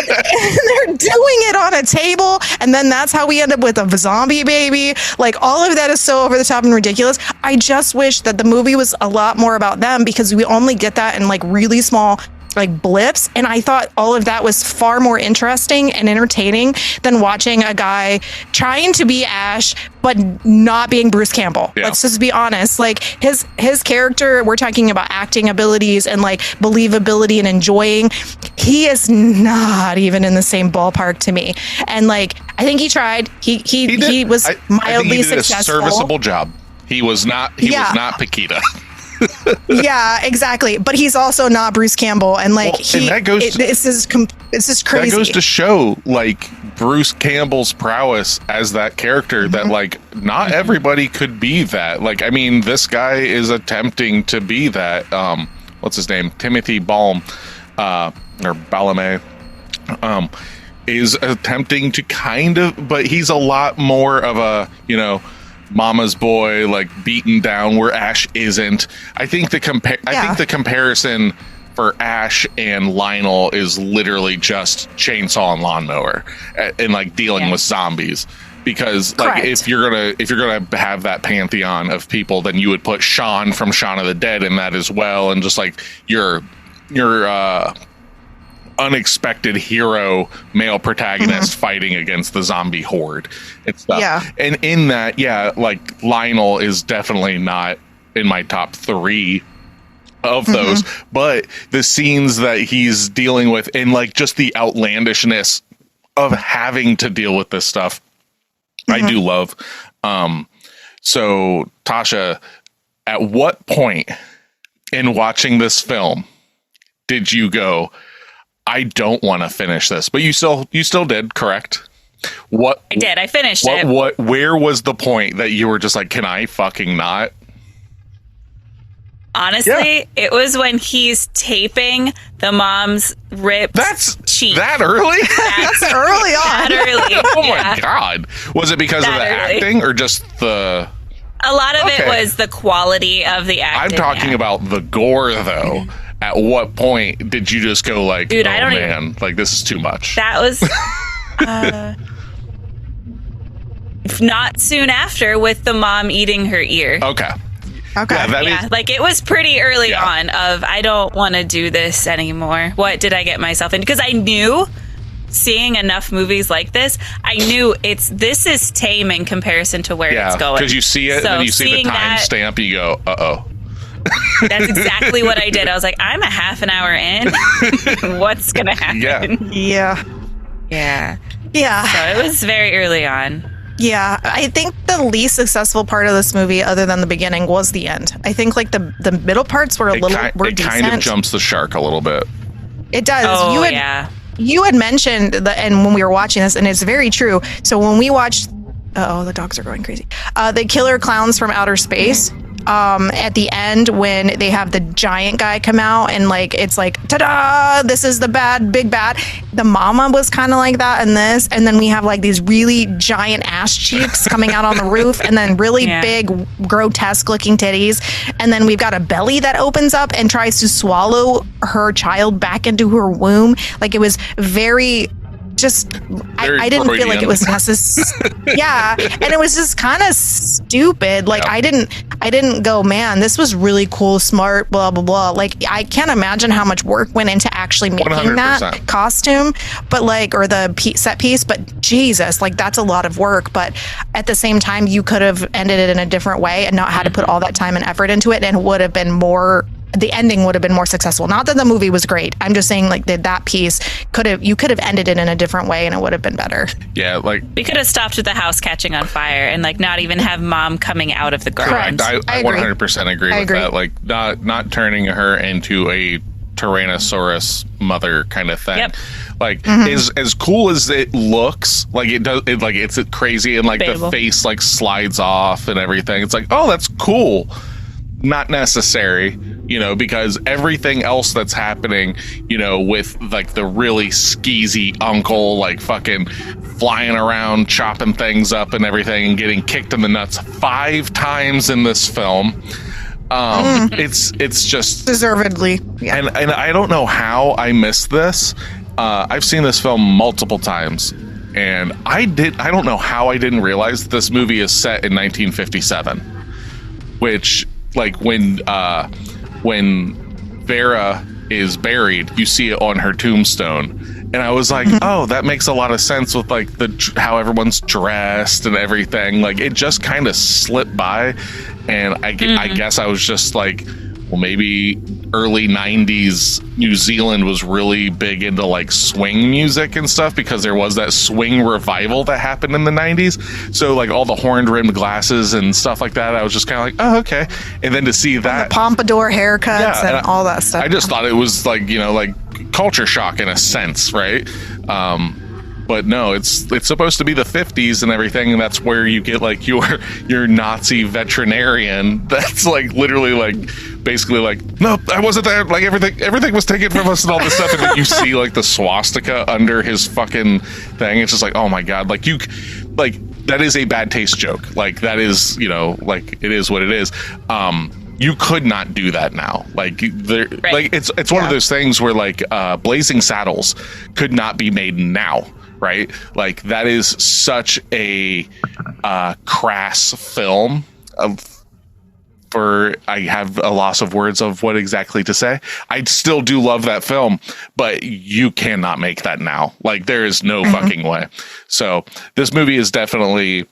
they're doing it on a table, and then that's how we end up with a zombie baby. Like, all of that is so over the top and ridiculous. I just wish that the movie was a lot more about them, because we only get that in like really small like blips, and I thought all of that was far more interesting and entertaining than watching a guy trying to be Ash but not being Bruce Campbell. Yeah. Let's just be honest. Like his character, we're talking about acting abilities and like believability and enjoying. He is not even in the same ballpark to me. And like I think he tried. He was mildly successful. A serviceable job. He was not Paquita. Yeah, exactly. But he's also not Bruce Campbell, and like it's just crazy. That goes to show like Bruce Campbell's prowess as that character. That like not everybody could be that. Like I mean, this guy is attempting to be that. What's his name? Timothy Balm, or Balame, is attempting to kind of, but he's a lot more of a mama's boy, like beaten down, where Ash isn't. I think the comparison for Ash and Lionel is literally just chainsaw and lawnmower and like dealing with zombies. Because like if you're gonna have that pantheon of people, then you would put Shaun from Shaun of the Dead in that as well, and just like your unexpected hero male protagonist fighting against the zombie horde and stuff. Yeah. And in that, like Lionel is definitely not in my top 3 of those, but the scenes that he's dealing with and like just the outlandishness of having to deal with this stuff, I do love. So Tasha, at what point in watching this film did you go, I don't want to finish this? But you still did, correct? What I did. I finished it. Where was the point that you were just like, can I fucking not? Honestly, it was when he's taping the mom's ripped cheek. That early? That's early on. That early. Oh my God. Was it because of the acting or just the... A lot of it was the quality of the acting. I'm talking about the gore, though. At what point did you just go like, dude, oh man, like this is too much? That was not soon after with the mom eating her ear. Okay. Like it was pretty early on of I don't want to do this anymore. What did I get myself in? Because I knew, seeing enough movies like this, I knew this is tame in comparison to where it's going. Because you see it, and then you see the timestamp, you go, uh-oh. That's exactly what I did. I was like, I'm a half an hour in. What's going to happen? Yeah. So it was very early on. Yeah, I think the least successful part of this movie, other than the beginning, was the end. I think like the middle parts were decent. It kind of jumps the shark a little bit. It does. Oh, you had mentioned and when we were watching this, and it's very true. So when we watched, the dogs are going crazy. The Killer Clowns from Outer Space. At the end when they have the giant guy come out and like it's like ta-da, this is the big bad. The mama was kind of like that in this, and then we have like these really giant ass cheeks coming out on the roof, and then really big grotesque looking titties, and then we've got a belly that opens up and tries to swallow her child back into her womb. Like it was very I didn't feel like it was necessary. And it was just kind of stupid. Like I didn't go, man, this was really cool, smart, blah blah blah. Like I can't imagine how much work went into actually making 100%. that costume, but like, or the set piece. But Jesus, like that's a lot of work. But at the same time, you could have ended it in a different way and not had to put all that time and effort into it, and it would have been more. The ending would have been more successful. Not that the movie was great. I'm just saying like that piece you could have ended it in a different way and it would have been better. Yeah, like we could have stopped with the house catching on fire and like not even have mom coming out of the ground. I 100% agree with that. Like not turning her into a Tyrannosaurus mother kind of thing. Yep. Like as cool as it looks, like it does, it like it's crazy and like the face like slides off and everything. It's like, oh, that's cool. Not necessary, because everything else that's happening, with like the really skeezy uncle, like fucking flying around, chopping things up and everything and getting kicked in the nuts 5 times in this film. It's just deservedly. Yeah. And I don't know how I missed this. I've seen this film multiple times and I don't know how I didn't realize that this movie is set in 1957, which like when Vera is buried, you see it on her tombstone. And I was like, oh, that makes a lot of sense with like how everyone's dressed and everything. Like it just kind of slipped by. And I guess I was just like, well, maybe early 90s New Zealand was really big into like swing music and stuff because there was that swing revival that happened in the 90s. So like all the horned rimmed glasses and stuff like that, I was just kind of like, oh, okay. And then to see that the pompadour haircuts and all that stuff. I just thought it was like, you know, like culture shock in a sense, right? But no, it's supposed to be the 50s and everything, and that's where you get like your Nazi veterinarian that's like literally like basically like, no, I wasn't there, like everything was taken from us and all this stuff, and then you see like the swastika under his fucking thing. It's just like, oh my god, like that is a bad taste joke. Like that is, you know, like it is what it is. You could not do that now. Like like it's one of those things where like Blazing Saddles could not be made now. Right? Like that is such a crass film I have a loss of words of what exactly to say. I still do love that film, but you cannot make that now. Like there is no fucking way. So this movie is definitely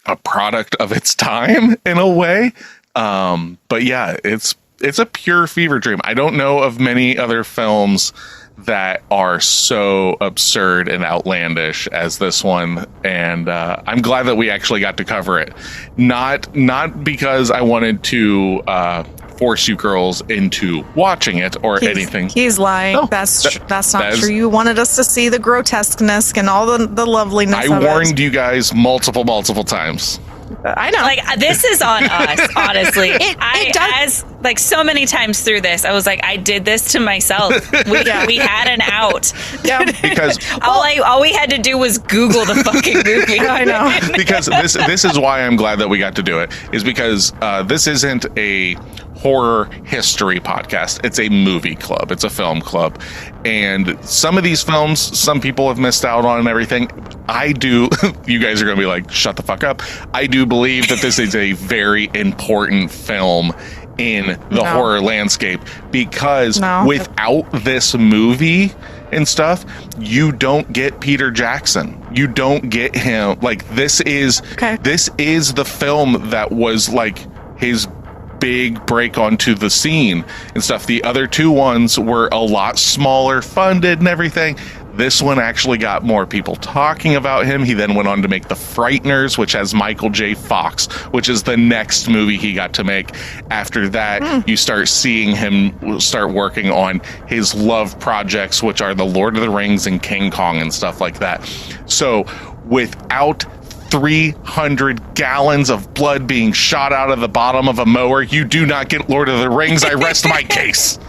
a product of its time in a way. But yeah, it's a pure fever dream. I don't know of many other films that are so absurd and outlandish as this one, and I'm glad that we actually got to cover it. Not because I wanted to force you girls into watching it or anything. He's lying. No, that's not true. You wanted us to see the grotesqueness and all the loveliness. I warned you guys multiple times. I know. Like this is on us, honestly. It does. As like so many times through this, I was like, I did this to myself. We had an out. Yeah. Because all we had to do was Google the fucking movie. I know. Because this is why I'm glad that we got to do it, is because this isn't a horror history podcast. It's a movie club. It's a film club. And some of these films, some people have missed out on and everything. I do. You guys are going to be like, shut the fuck up. I do believe that this is a very important film in the horror landscape, because without this movie and stuff, you don't get Peter Jackson. You don't get him. Like this is the film that was like his big break onto the scene and stuff. The other two ones were a lot smaller funded and everything. This one actually got more people talking about him. He then went on to make The Frighteners, which has Michael J. Fox, which is the next movie he got to make. After that, you start seeing him start working on his love projects, which are The Lord of the Rings and King Kong and stuff like that. So without 300 gallons of blood being shot out of the bottom of a mower, you do not get Lord of the Rings. I rest my case.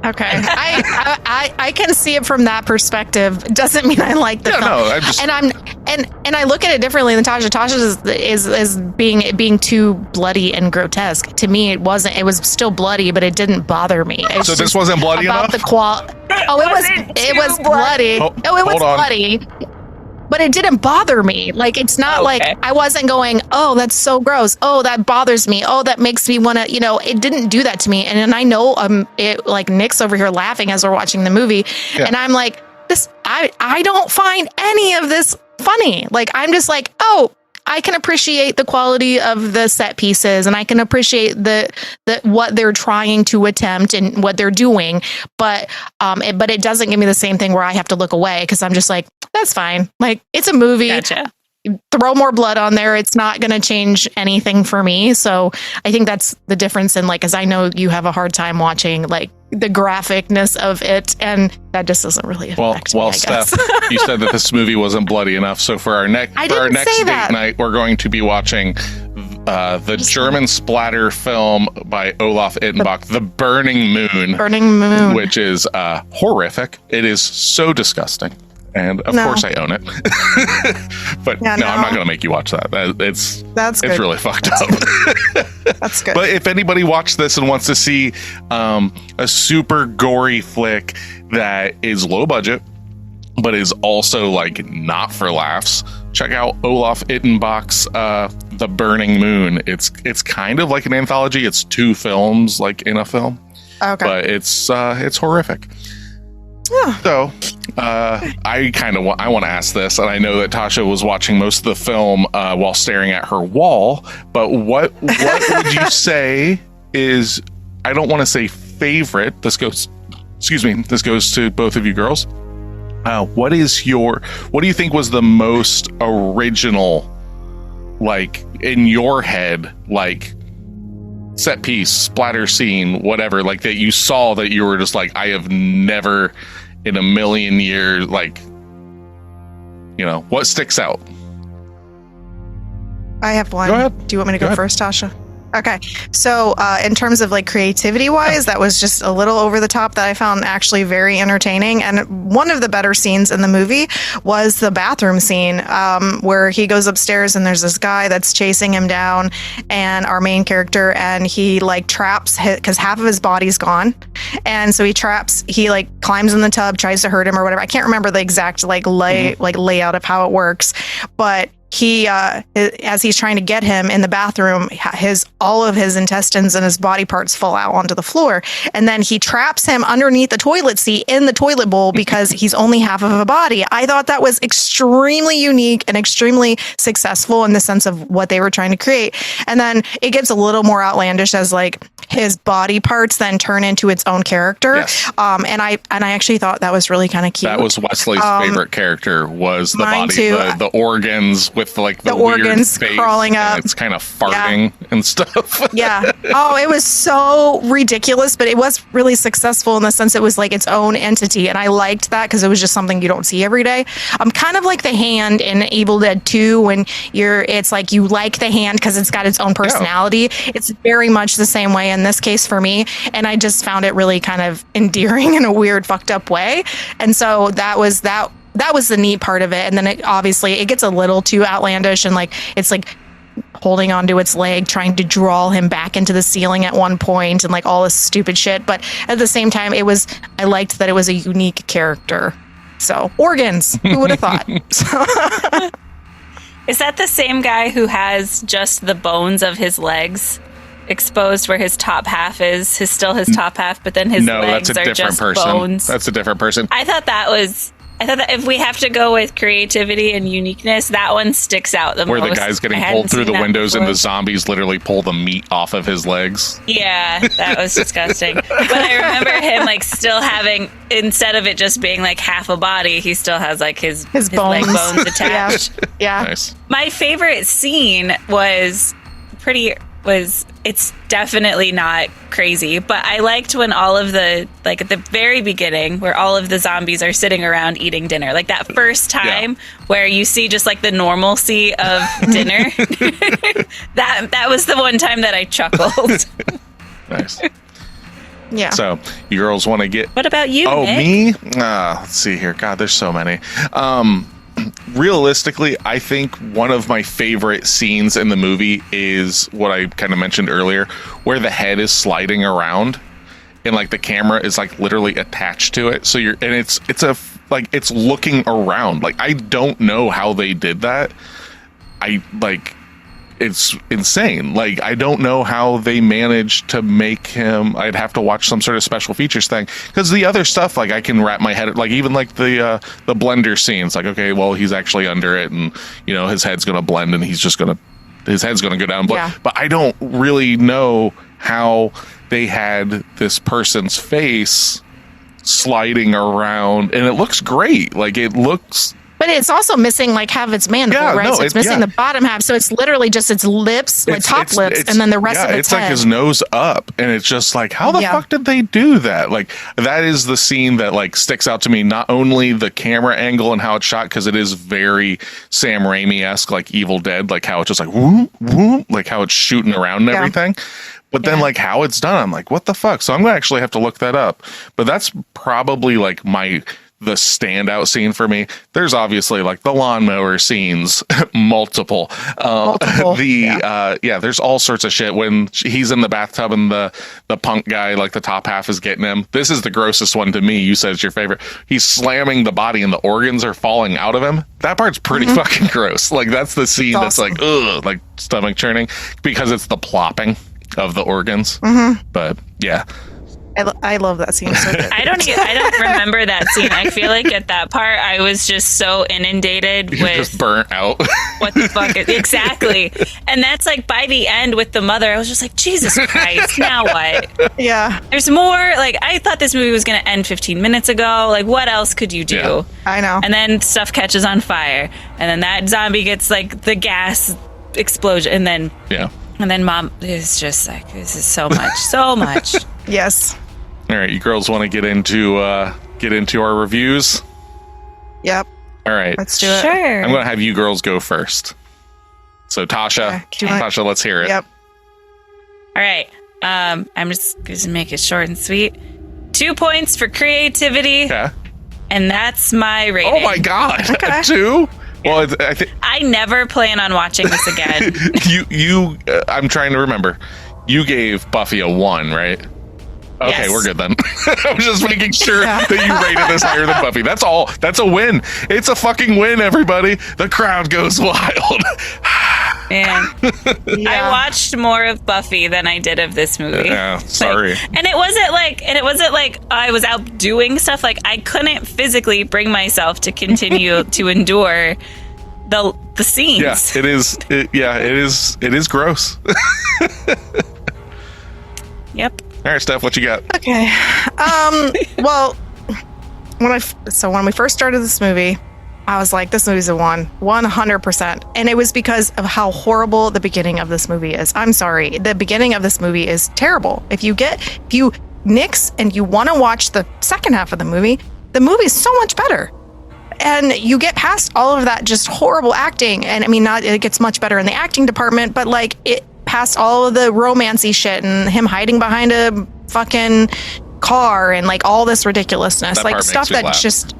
Okay, I can see it from that perspective. Doesn't mean I like the film. No, I'm just... and I look at it differently than Tasha. Tasha is being too bloody and grotesque. To me, it wasn't. It was still bloody, but it didn't bother me. So this wasn't bloody enough? It was bloody. It was bloody. But it didn't bother me. Like, it's not like I wasn't going, oh, that's so gross. Oh, that bothers me. Oh, that makes me want to, it didn't do that to me. And I know like Nick's over here laughing as we're watching the movie. Yeah. And I'm like, I don't find any of this funny. Like, I'm just like, oh, I can appreciate the quality of the set pieces, and I can appreciate the what they're trying to attempt and what they're doing, but it doesn't give me the same thing where I have to look away, because I'm just like, that's fine. Like, it's a movie. Gotcha. Throw more blood on there. It's not going to change anything for me. So I think that's the difference in, like, as I know you have a hard time watching like the graphicness of it, and that just doesn't really affect me, I guess. Steph, you said that this movie wasn't bloody enough. So for our next date night, we're going to be watching the German splatter film by Olaf Ittenbach, The Burning Moon, which is horrific. It is so disgusting. And of course I own it. But I'm not going to make you watch that. It's really fucked up. That's good. But if anybody watched this and wants to see a super gory flick that is low budget, but is also like not for laughs, check out Olaf Ittenbach's The Burning Moon. It's kind of like an anthology. It's two films like in a film. Okay. But it's horrific. Yeah. So, I want to ask this, and I know that Tasha was watching most of the film while staring at her wall. But what would you say is? I don't want to say favorite. This goes to both of you girls. What do you think was the most original, like in your head, like set piece, splatter scene, whatever, like that you saw that you were just like, I have never in a million years, like, what sticks out? I have one. Go ahead. Do you want me to go first, Tasha? Okay. So in terms of like creativity wise, that was just a little over the top that I found actually very entertaining. And one of the better scenes in the movie was the bathroom scene where he goes upstairs and there's this guy that's chasing him down, and our main character, and he like traps because half of his body's gone. And so he like climbs in the tub, tries to hurt him or whatever. I can't remember the exact layout of how it works, but he as he's trying to get him in the bathroom, all of his intestines and his body parts fall out onto the floor, and then he traps him underneath the toilet seat in the toilet bowl because he's only half of a body. I thought that was extremely unique and extremely successful in the sense of what they were trying to create. And then it gets a little more outlandish as like his body parts then turn into its own character. Yes. And I actually thought that was really kind of cute. That was Wesley's favorite character, was the body, too. The organs with like the organs weird face, crawling up. It's kind of farting and stuff. Yeah. Oh, it was so ridiculous, but it was really successful in the sense it was like its own entity. And I liked that because it was just something you don't see every day. Kind of like the hand in Evil Dead 2 when it's like you like the hand because it's got its own personality. Yeah. It's very much the same way in this case for me. And I just found it really kind of endearing in a weird, fucked up way. And so that was the neat part of it. And then it gets a little too outlandish, and like it's like holding onto its leg, trying to draw him back into the ceiling at one point, and like all this stupid shit. But at the same time, I liked that it was a unique character. So organs, who would have thought? Is that the same guy who has just the bones of his legs exposed where his top half is still his top half, but then his legs are just bones? That's a different person. I thought that if we have to go with creativity and uniqueness, that one sticks out the most. Where the guy's getting pulled through the windows and the zombies literally pull the meat off of his legs. Yeah, that was disgusting. But I remember him like still having, instead of it just being like half a body, he still has like his leg bones attached. Yeah. Nice. My favorite scene it's definitely not crazy, but I liked when all of at the very beginning where all of the zombies are sitting around eating dinner, like that first time where you see just like the normalcy of dinner. that was the one time that I chuckled. Nice. Yeah. So you girls want to get... What about you, Oh, Nick? me? Let's see here. God, there's so many. Realistically, I think one of my favorite scenes in the movie is what I kind of mentioned earlier, where the head is sliding around and like the camera is like literally attached to it. So it's looking around. Like, I don't know how they did that. It's insane. Like, I don't know how they managed to make him. I'd have to watch some sort of special features thing, because the other stuff, like, I can wrap my head, like even like the blender scenes, like, okay, well, he's actually under it, and his head's gonna blend, and his head's gonna go down. But I don't really know how they had this person's face sliding around, and it looks great. Like, it looks. But it's also missing like half its mandible, right? No, so it's missing the bottom half. So it's literally just its lips, like top lips, and then the rest of its head. Like his nose up, and it's just like, how the fuck did they do that? Like, that is the scene that like sticks out to me. Not only the camera angle and how it's shot, because it is very Sam Raimi-esque, like Evil Dead, like how it's just like whoop, whoop, like how it's shooting around and everything. But then like how it's done, I'm like, what the fuck? So I'm gonna actually have to look that up. But that's probably like the standout scene for me. There's obviously like the lawnmower scenes, multiple. There's all sorts of shit when he's in the bathtub and the punk guy, like the top half is getting him. This is the grossest one to me. You said it's your favorite. He's slamming the body and the organs are falling out of him. That part's pretty fucking gross. Like, that's the scene that's like, ugh, like stomach churning, because it's the plopping of the organs. But yeah. I love that scene. So good. I don't remember that scene. I feel like at that part I was just so inundated with just burnt out. What the fuck exactly. And that's like by the end with the mother, I was just like, Jesus Christ, now what? Yeah. There's more. Like, I thought this movie was going to end 15 minutes ago. Like, what else could you do? Yeah. I know. And then stuff catches on fire, and then that zombie gets like the gas explosion, and then mom is just like, this is so much. Yes. All right, you girls want to get into our reviews? Yep. All right. Let's do it. Sure. I'm going to have you girls go first. So Tasha, Tasha, let's hear it. Yep. All right. I'm just going to make it short and sweet. 2 points for creativity. Okay. And that's my rating. Oh my God. Okay. 2? Well, I think I never plan on watching this again. I'm trying to remember. You gave Buffy a 1, right? Okay, Yes. we're good then. I was just making sure that you rated this higher than Buffy. That's all. That's a win. It's a fucking win, everybody. The crowd goes wild. Man, I watched more of Buffy than I did of this movie. Yeah, sorry. And it wasn't like I was out doing stuff. Like, I couldn't physically bring myself to continue to endure the scenes. Yeah, it is gross. Yep. All right, Steph, what you got? Okay. Well, when we first started this movie, I was like, this movie's a 100%. And it was because of how horrible the beginning of this movie is. I'm sorry. The beginning of this movie is terrible. If you nix and you want to watch the second half of the movie's so much better. And you get past all of that just horrible acting. And I mean, it gets much better in the acting department, but like it past all of the romancy shit and him hiding behind a fucking car and like all this ridiculousness, like stuff that just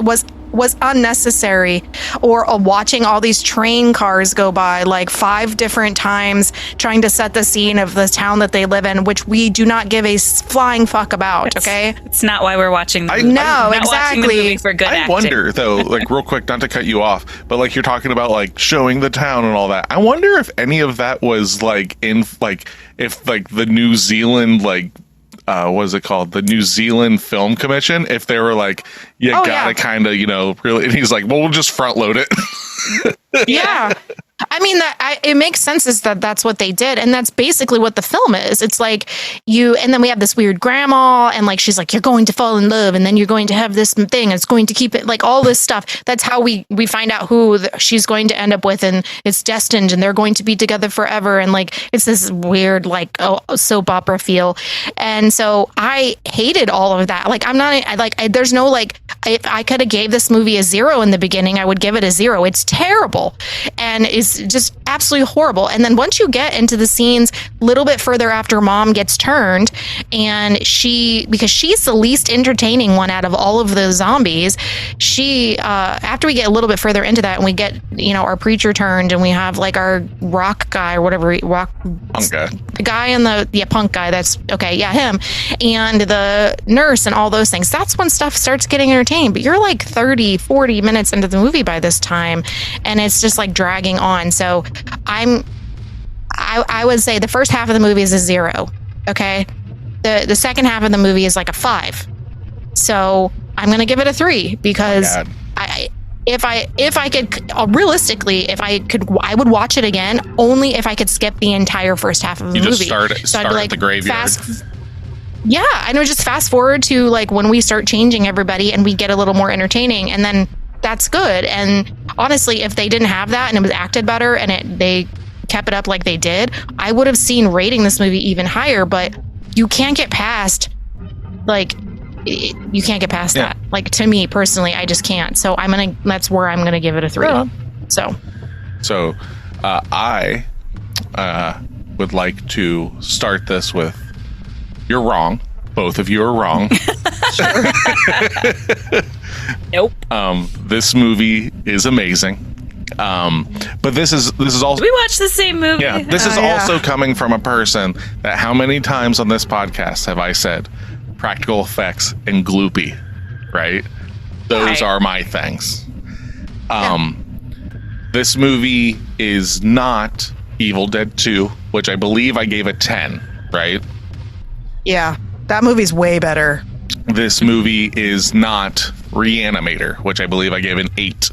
was unnecessary, or watching all these train cars go by like 5 different times trying to set the scene of the town that they live in, which we do not give a flying fuck about. Okay, it's not why we're watching the movie. No, exactly. Watching the movie for good I acting. wonder though, like real quick, not to cut you off, but like you're talking about like showing the town and all that. I wonder if any of that was like in like if like the New Zealand like what is it called? The New Zealand Film Commission. If they were like, gotta kind of, really. And he's like, well, we'll just front load it. Yeah. I mean, it makes sense that's what they did. And that's basically what the film is. It's like and then we have this weird grandma, and like, she's like, you're going to fall in love, and then you're going to have this thing. It's going to keep it, like all this stuff. That's how we find out who she's going to end up with, and it's destined, and they're going to be together forever. And like, it's this weird, like, soap opera feel. And so I hated all of that. Like, there's no, like, if I could have gave this movie a 0 in the beginning, I would give it a 0. It's terrible. And it's just absolutely horrible. And then once you get into the scenes a little bit further after mom gets turned, and because she's the least entertaining one out of all of the zombies, after we get a little bit further into that, and we get, our preacher turned, and we have like our rock guy or whatever, Punk guy. The guy and the punk guy, that's okay, yeah, him, and the nurse and all those things, that's when stuff starts getting entertaining. But you're like 30-40 minutes into the movie by this time, and it's just like dragging on. So I would say the first half of the movie is a 0. Okay, the second half of the movie is like a 5. So I'm gonna give it a 3 because if I could realistically, I would watch it again only if I could skip the entire first half of the movie. Just start at the graveyard. Yeah, I know. Just fast forward to like when we start changing everybody and we get a little more entertaining, and then that's good. And honestly, if they didn't have that and it was acted better and they kept it up like they did, I would have seen rating this movie even higher. But you can't get past that. Like, to me personally, I just can't. So that's where I'm gonna give it a 3. Yeah. So I would like to start this with, you're wrong. Both of you are wrong. Nope. This movie is amazing. But this is also, we watched the same movie. Yeah, this is also coming from a person that, how many times on this podcast have I said practical effects and gloopy, right? Those are my things. This movie is not Evil Dead 2, which I believe I gave a 10, right? yeah. That movie's way better. This movie is not Reanimator, which I believe I gave an 8.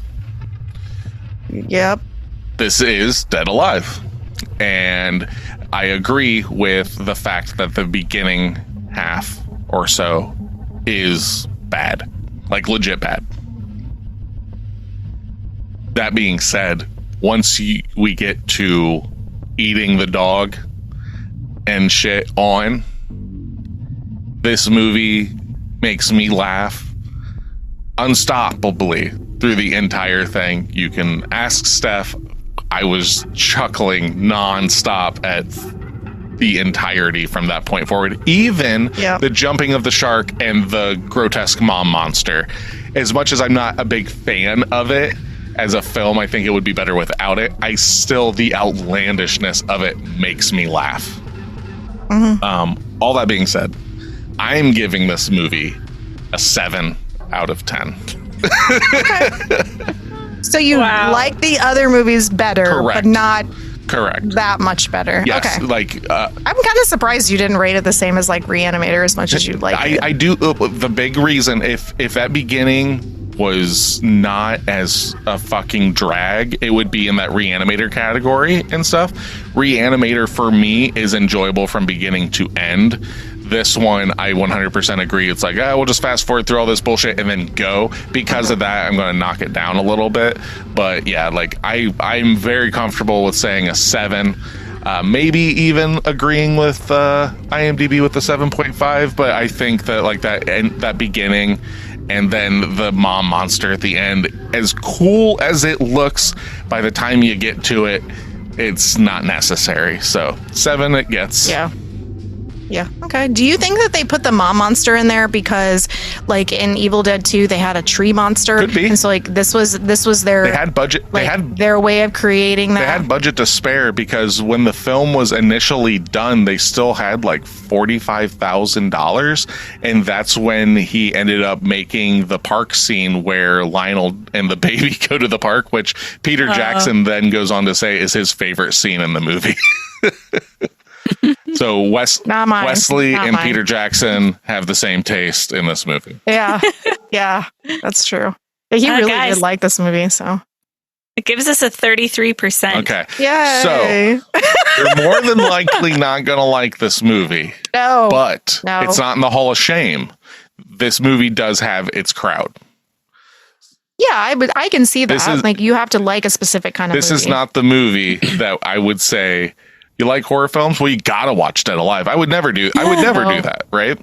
Yep. This is Dead Alive. And I agree with the fact that the beginning half or so is bad. Like, legit bad. That being said, once we get to eating the dog and shit on, this movie makes me laugh unstoppably through the entire thing. You can ask Steph. I was chuckling nonstop at the entirety from that point forward. Even the jumping of the shark and the grotesque mom monster. As much as I'm not a big fan of it as a film, I think it would be better without it. The outlandishness of it makes me laugh. All that being said, I'm giving this movie a 7 out of 10. So you like the other movies better, Correct. but not that much better. Yes, okay. like I'm kind of surprised you didn't rate it the same as like Reanimator as much as you like it. I do. The big reason, if that beginning was not as a fucking drag, it would be in that Reanimator category and stuff. Reanimator for me is enjoyable from beginning to end. This one, I 100% agree. It's like, we'll just fast forward through all this bullshit and then go. Because of that, I'm going to knock it down a little bit. But yeah, like I'm very comfortable with saying a 7. Maybe even agreeing with IMDb with the 7.5. But I think that like that beginning and then the mom monster at the end, as cool as it looks, by the time you get to it, it's not necessary. So 7 it gets. Yeah. Okay. Do you think that they put the mom monster in there because, like in Evil Dead 2, they had a tree monster? Could be. And so, like, this was their. They had budget. Like, they had their way of creating that. They had budget to spare because when the film was initially done, they still had like $45,000, and that's when he ended up making the park scene where Lionel and the baby go to the park, which Peter Jackson then goes on to say is his favorite scene in the movie. So Wesley and Peter Jackson have the same taste in this movie. Yeah, that's true. He really did like this movie, so it gives us a 33%. Okay, yay! So you're more than likely not gonna like this movie. No, but it's not in the Hall of Shame. This movie does have its crowd. Yeah, I can see that. Like, you have to like a specific kind of movie. This is not the movie that I would say. You like horror films? Well, you gotta watch Dead Alive. I would never do that, right?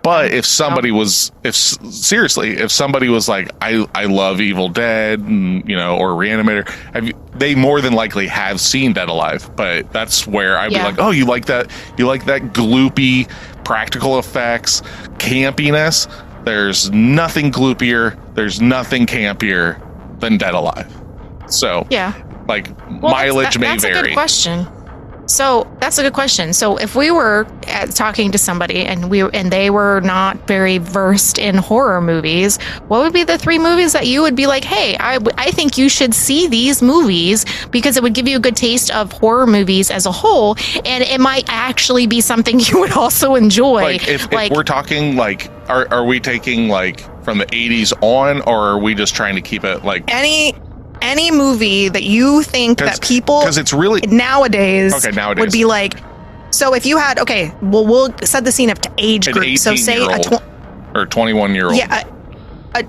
But if somebody was, if somebody was like, I love Evil Dead, and, or Reanimator, they more than likely have seen Dead Alive. But that's where I'd be like, oh, you like that gloopy practical effects, campiness? There's nothing gloopier, there's nothing campier than Dead Alive. So mileage may vary. That's a good question. So that's a good question. So if we were talking to somebody and they were not very versed in horror movies, what would be the 3 movies that you would be like, hey, I think you should see these movies because it would give you a good taste of horror movies as a whole, and it might actually be something you would also enjoy. Like if we're talking like, are we taking like from the 80s on, or are we just trying to keep it like any movie that you think that people, because it's really nowadays would be like, so if you had, we'll set the scene up to age group. So say or 21-year-old.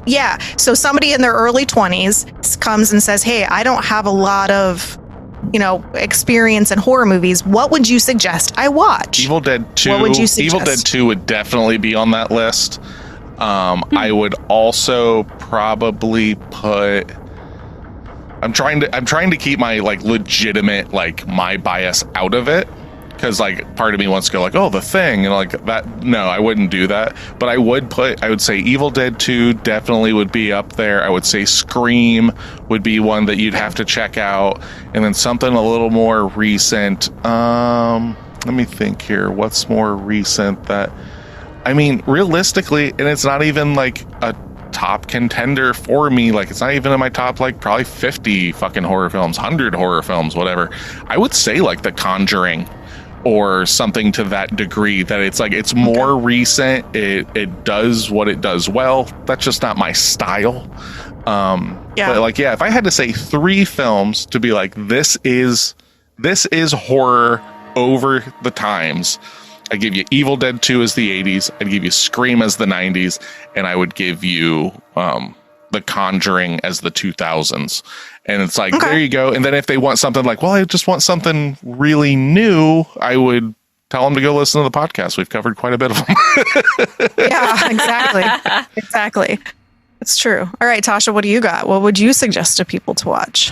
Yeah. So somebody in their early 20s comes and says, hey, I don't have a lot of, experience in horror movies. What would you suggest I watch? Evil Dead 2. What would you suggest? Evil Dead 2 would definitely be on that list. I would also probably put, I'm trying to keep my like legitimate like my bias out of it, because like part of me wants to go like, oh, The Thing, and like that. No, I wouldn't do that. But I would say Evil Dead 2 definitely would be up there. I would say Scream would be one that you'd have to check out, and then something a little more recent. Let me think here. What's more recent that, I mean, realistically, and it's not even like a top contender for me, like it's not even in my top like probably 50 fucking horror films, 100 horror films, whatever. I would say like The Conjuring or something to that degree that it's like it's more recent. It does what it does well. That's just not my style. But like, if I had to say 3 films to be like, this is horror over the times, I'd give you Evil Dead 2 as the 80s, I'd give you Scream as the 90s, and I would give you The Conjuring as the 2000s. And it's like, there you go. And then if they want something like, well, I just want something really new, I would tell them to go listen to the podcast. We've covered quite a bit of them. Yeah, exactly. It's true. All right, Tasha, what do you got? What would you suggest to people to watch?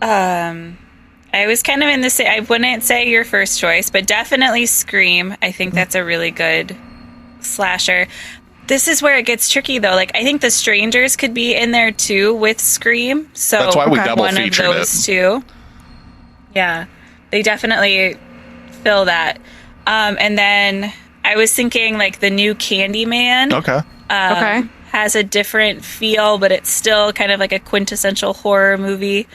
I was kind of in the same. I wouldn't say your first choice, but definitely Scream. I think that's a really good slasher. This is where it gets tricky, though. Like, I think The Strangers could be in there too with Scream. So that's why we double one featured of those two. Yeah, they definitely fill that. And then I was thinking like the new Candyman. Okay. Has a different feel, but it's still kind of like a quintessential horror movie.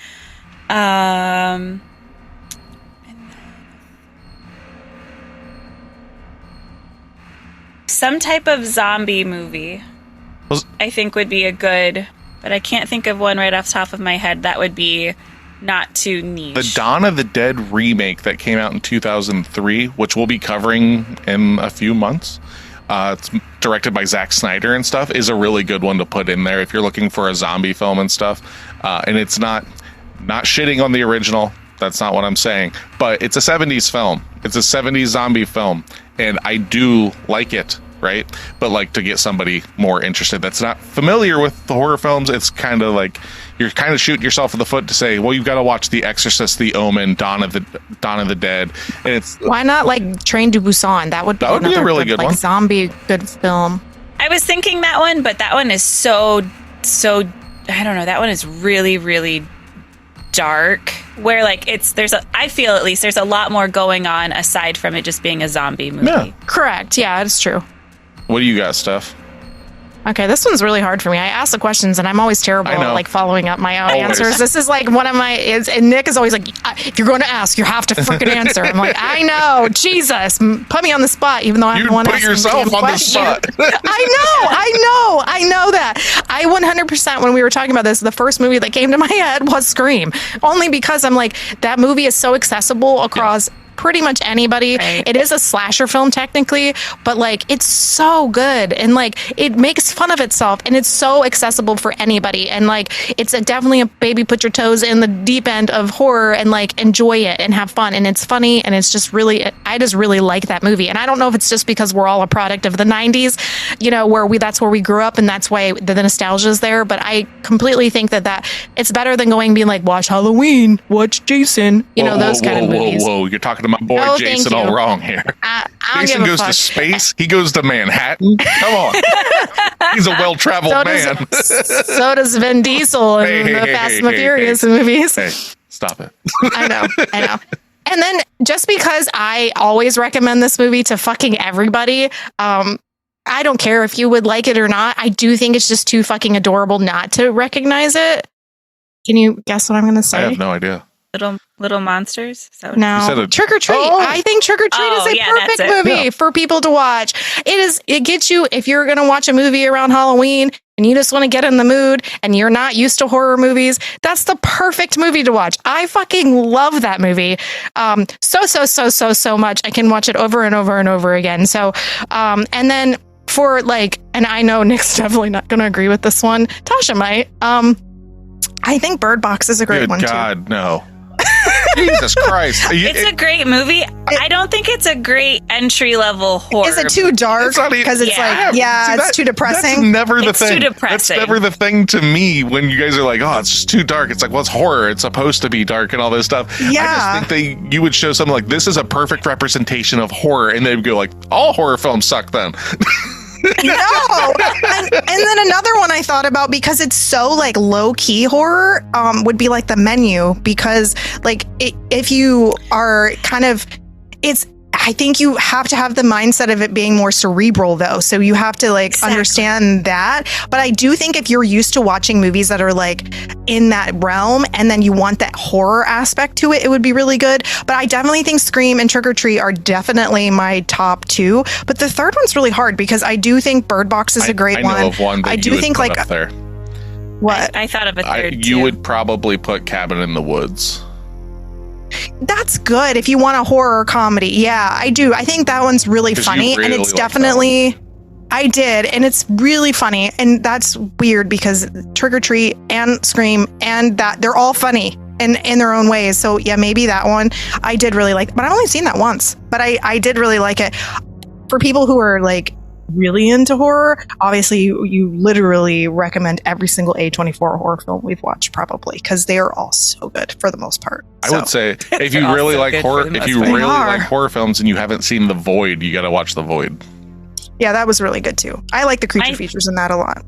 Some type of zombie movie, I think would be a good, but I can't think of one right off the top of my head that would be not too niche. The Dawn of the Dead remake that came out in 2003, which we'll be covering in a few months. It's directed by Zack Snyder and stuff, is a really good one to put in there if you're looking for a zombie film and stuff. And it's not shitting on the original. That's not what I'm saying. But it's a 70s film. It's a 70s zombie film. And I do like it, right? But like, to get somebody more interested that's not familiar with the horror films, it's kind of like you're kind of shooting yourself in the foot to say, well, you've got to watch The Exorcist, The Omen, Dawn of the Dead. And it's, why not like Train to Busan? That would be a really good like one. Zombie good film. I was thinking that one, but that one is so I don't know. That one is really, really dark. Where like I feel at least there's a lot more going on aside from it just being a zombie movie. Yeah. Correct. Yeah, it's true. What do you got, Steph? Okay, this one's really hard for me. I ask the questions and I'm always terrible at like following up my own answers. This is like one of my, and Nick is always like, if you're going to ask, you have to freaking answer. I'm like, I know, Jesus, put me on the spot, even though I'm the one asking the damn question. I know that. I 100%, when we were talking about this, the first movie that came to my head was Scream. Only because I'm like, that movie is so accessible across pretty much anybody. Right. It is a slasher film technically, but like it's so good and like it makes fun of itself and it's so accessible for anybody, and like it's definitely a baby put your toes in the deep end of horror and like enjoy it and have fun, and it's funny, and it's just really, I just really like that movie. And I don't know if it's just because we're all a product of the 90s, you know, where that's where we grew up and that's why the nostalgia is there, but I completely think that it's better than going and being like, watch Halloween, watch Jason, you know, those kind of movies. Whoa, you're talking to my boy Jason all wrong here. Jason goes to space. He goes to Manhattan. Come on. He's a well-traveled man. So does Vin Diesel in the Fast and the Furious movies. Hey, stop it. I know. And then just because I always recommend this movie to fucking everybody, I don't care if you would like it or not. I do think it's just too fucking adorable not to recognize it. Can you guess what I'm going to say? I have no idea. Little Monsters? No. Trick or Treat. Oh. I think Trick or Treat is a perfect movie for people to watch. It gets you, if you're going to watch a movie around Halloween and you just want to get in the mood and you're not used to horror movies, that's the perfect movie to watch. I fucking love that movie. So much. I can watch it over and over and over again. So, and then for like, and I know Nick's definitely not going to agree with this one. Tasha might. I think Bird Box is a great one too. God, no. Jesus Christ. It's a great movie. I don't think it's a great entry-level horror. Is it too dark? Because it's it's too depressing. That's never the thing. Too depressing. That's never the thing to me when you guys are like, oh, it's just too dark. It's like, well, it's horror. It's supposed to be dark and all this stuff. Yeah. I just think you would show something like, this is a perfect representation of horror. And they'd go like, all horror films suck then. No. And then another one I thought about, because it's so like low key horror, would be like The Menu, because like if you are kind of, it's I think you have to have the mindset of it being more cerebral, though. So you have to like understand that. But I do think if you're used to watching movies that are like in that realm and then you want that horror aspect to it, it would be really good. But I definitely think Scream and Trick or Treat are definitely my top two. But the third one's really hard because I do think Bird Box is a great one. I know of one that I do think like up there. What? I thought of a third You too. would probably put Cabin in the Woods. That's good if you want a horror comedy. Yeah, I do. I think that one's really funny, and it's definitely. I did, and it's really funny, and that's weird because Trick or Treat and Scream and that they're all funny in their own ways. So yeah, maybe that one I did really like, but I've only seen that once. But I did really like it. For people who are like really into horror, obviously you literally recommend every single A24 horror film we've watched, probably, because they are all so good for the most part. I would say if you really like horror, like horror films and you haven't seen The Void, you got to watch The Void. Yeah, that was really good too. I like the creature features in that a lot.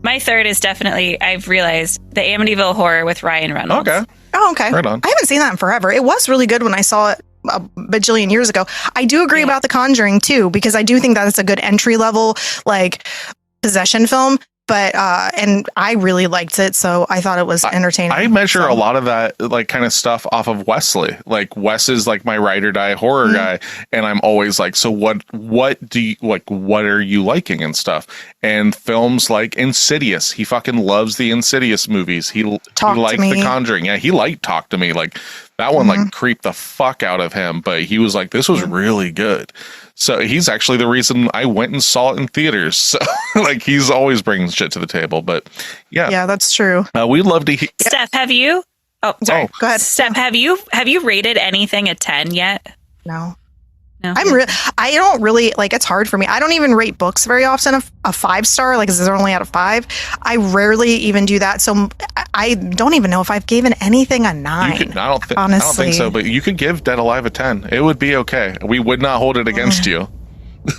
My third is definitely, I've realized, the Amityville Horror with Ryan Reynolds. Okay. Oh, okay. Right on. I haven't seen that in forever. It was really good when I saw it a bajillion years ago. I do agree about The Conjuring too, because I do think that it's a good entry level like possession film. But and I really liked it, so I thought it was entertaining. I measure a lot of that like kind of stuff off of Wesley. Like Wes is like my ride or die horror guy, and I'm always like, so what do you like? What are you liking and stuff? And films like Insidious, he fucking loves the Insidious movies. He liked The Conjuring. Yeah, he liked Talk to Me. Like that one like creeped the fuck out of him, but he was like, this was really good. So he's actually the reason I went and saw it in theaters. So like he's always bringing shit to the table. But yeah, that's true. We'd love to hear. Steph, have you? Oh, sorry. Go ahead. Steph, have you rated anything a 10 yet? No. No. I don't really like. It's hard for me. I don't even rate books very often. A 5-star, like, is only out of 5. I rarely even do that. So I don't even know if I've given anything a 9. I don't think so. But you could give Dead Alive a 10. It would be okay. We would not hold it against you.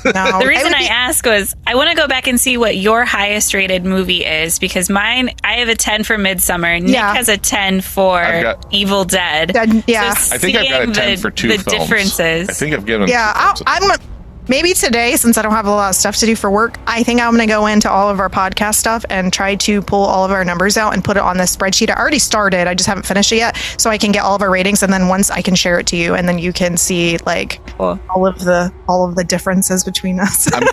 No, the reason I asked was I want to go back and see what your highest rated movie is, because mine, I have a 10 for Midsummer. Nick has a 10 for Evil Dead. Yeah. So I think I've got a 10 for two films. Differences. I think I've given. Yeah, maybe today, since I don't have a lot of stuff to do for work, I think I'm going to go into all of our podcast stuff and try to pull all of our numbers out and put it on this spreadsheet. I already started. I just haven't finished it yet. So I can get all of our ratings. And then once I can share it to you, and then you can see like all of the differences between us. I'm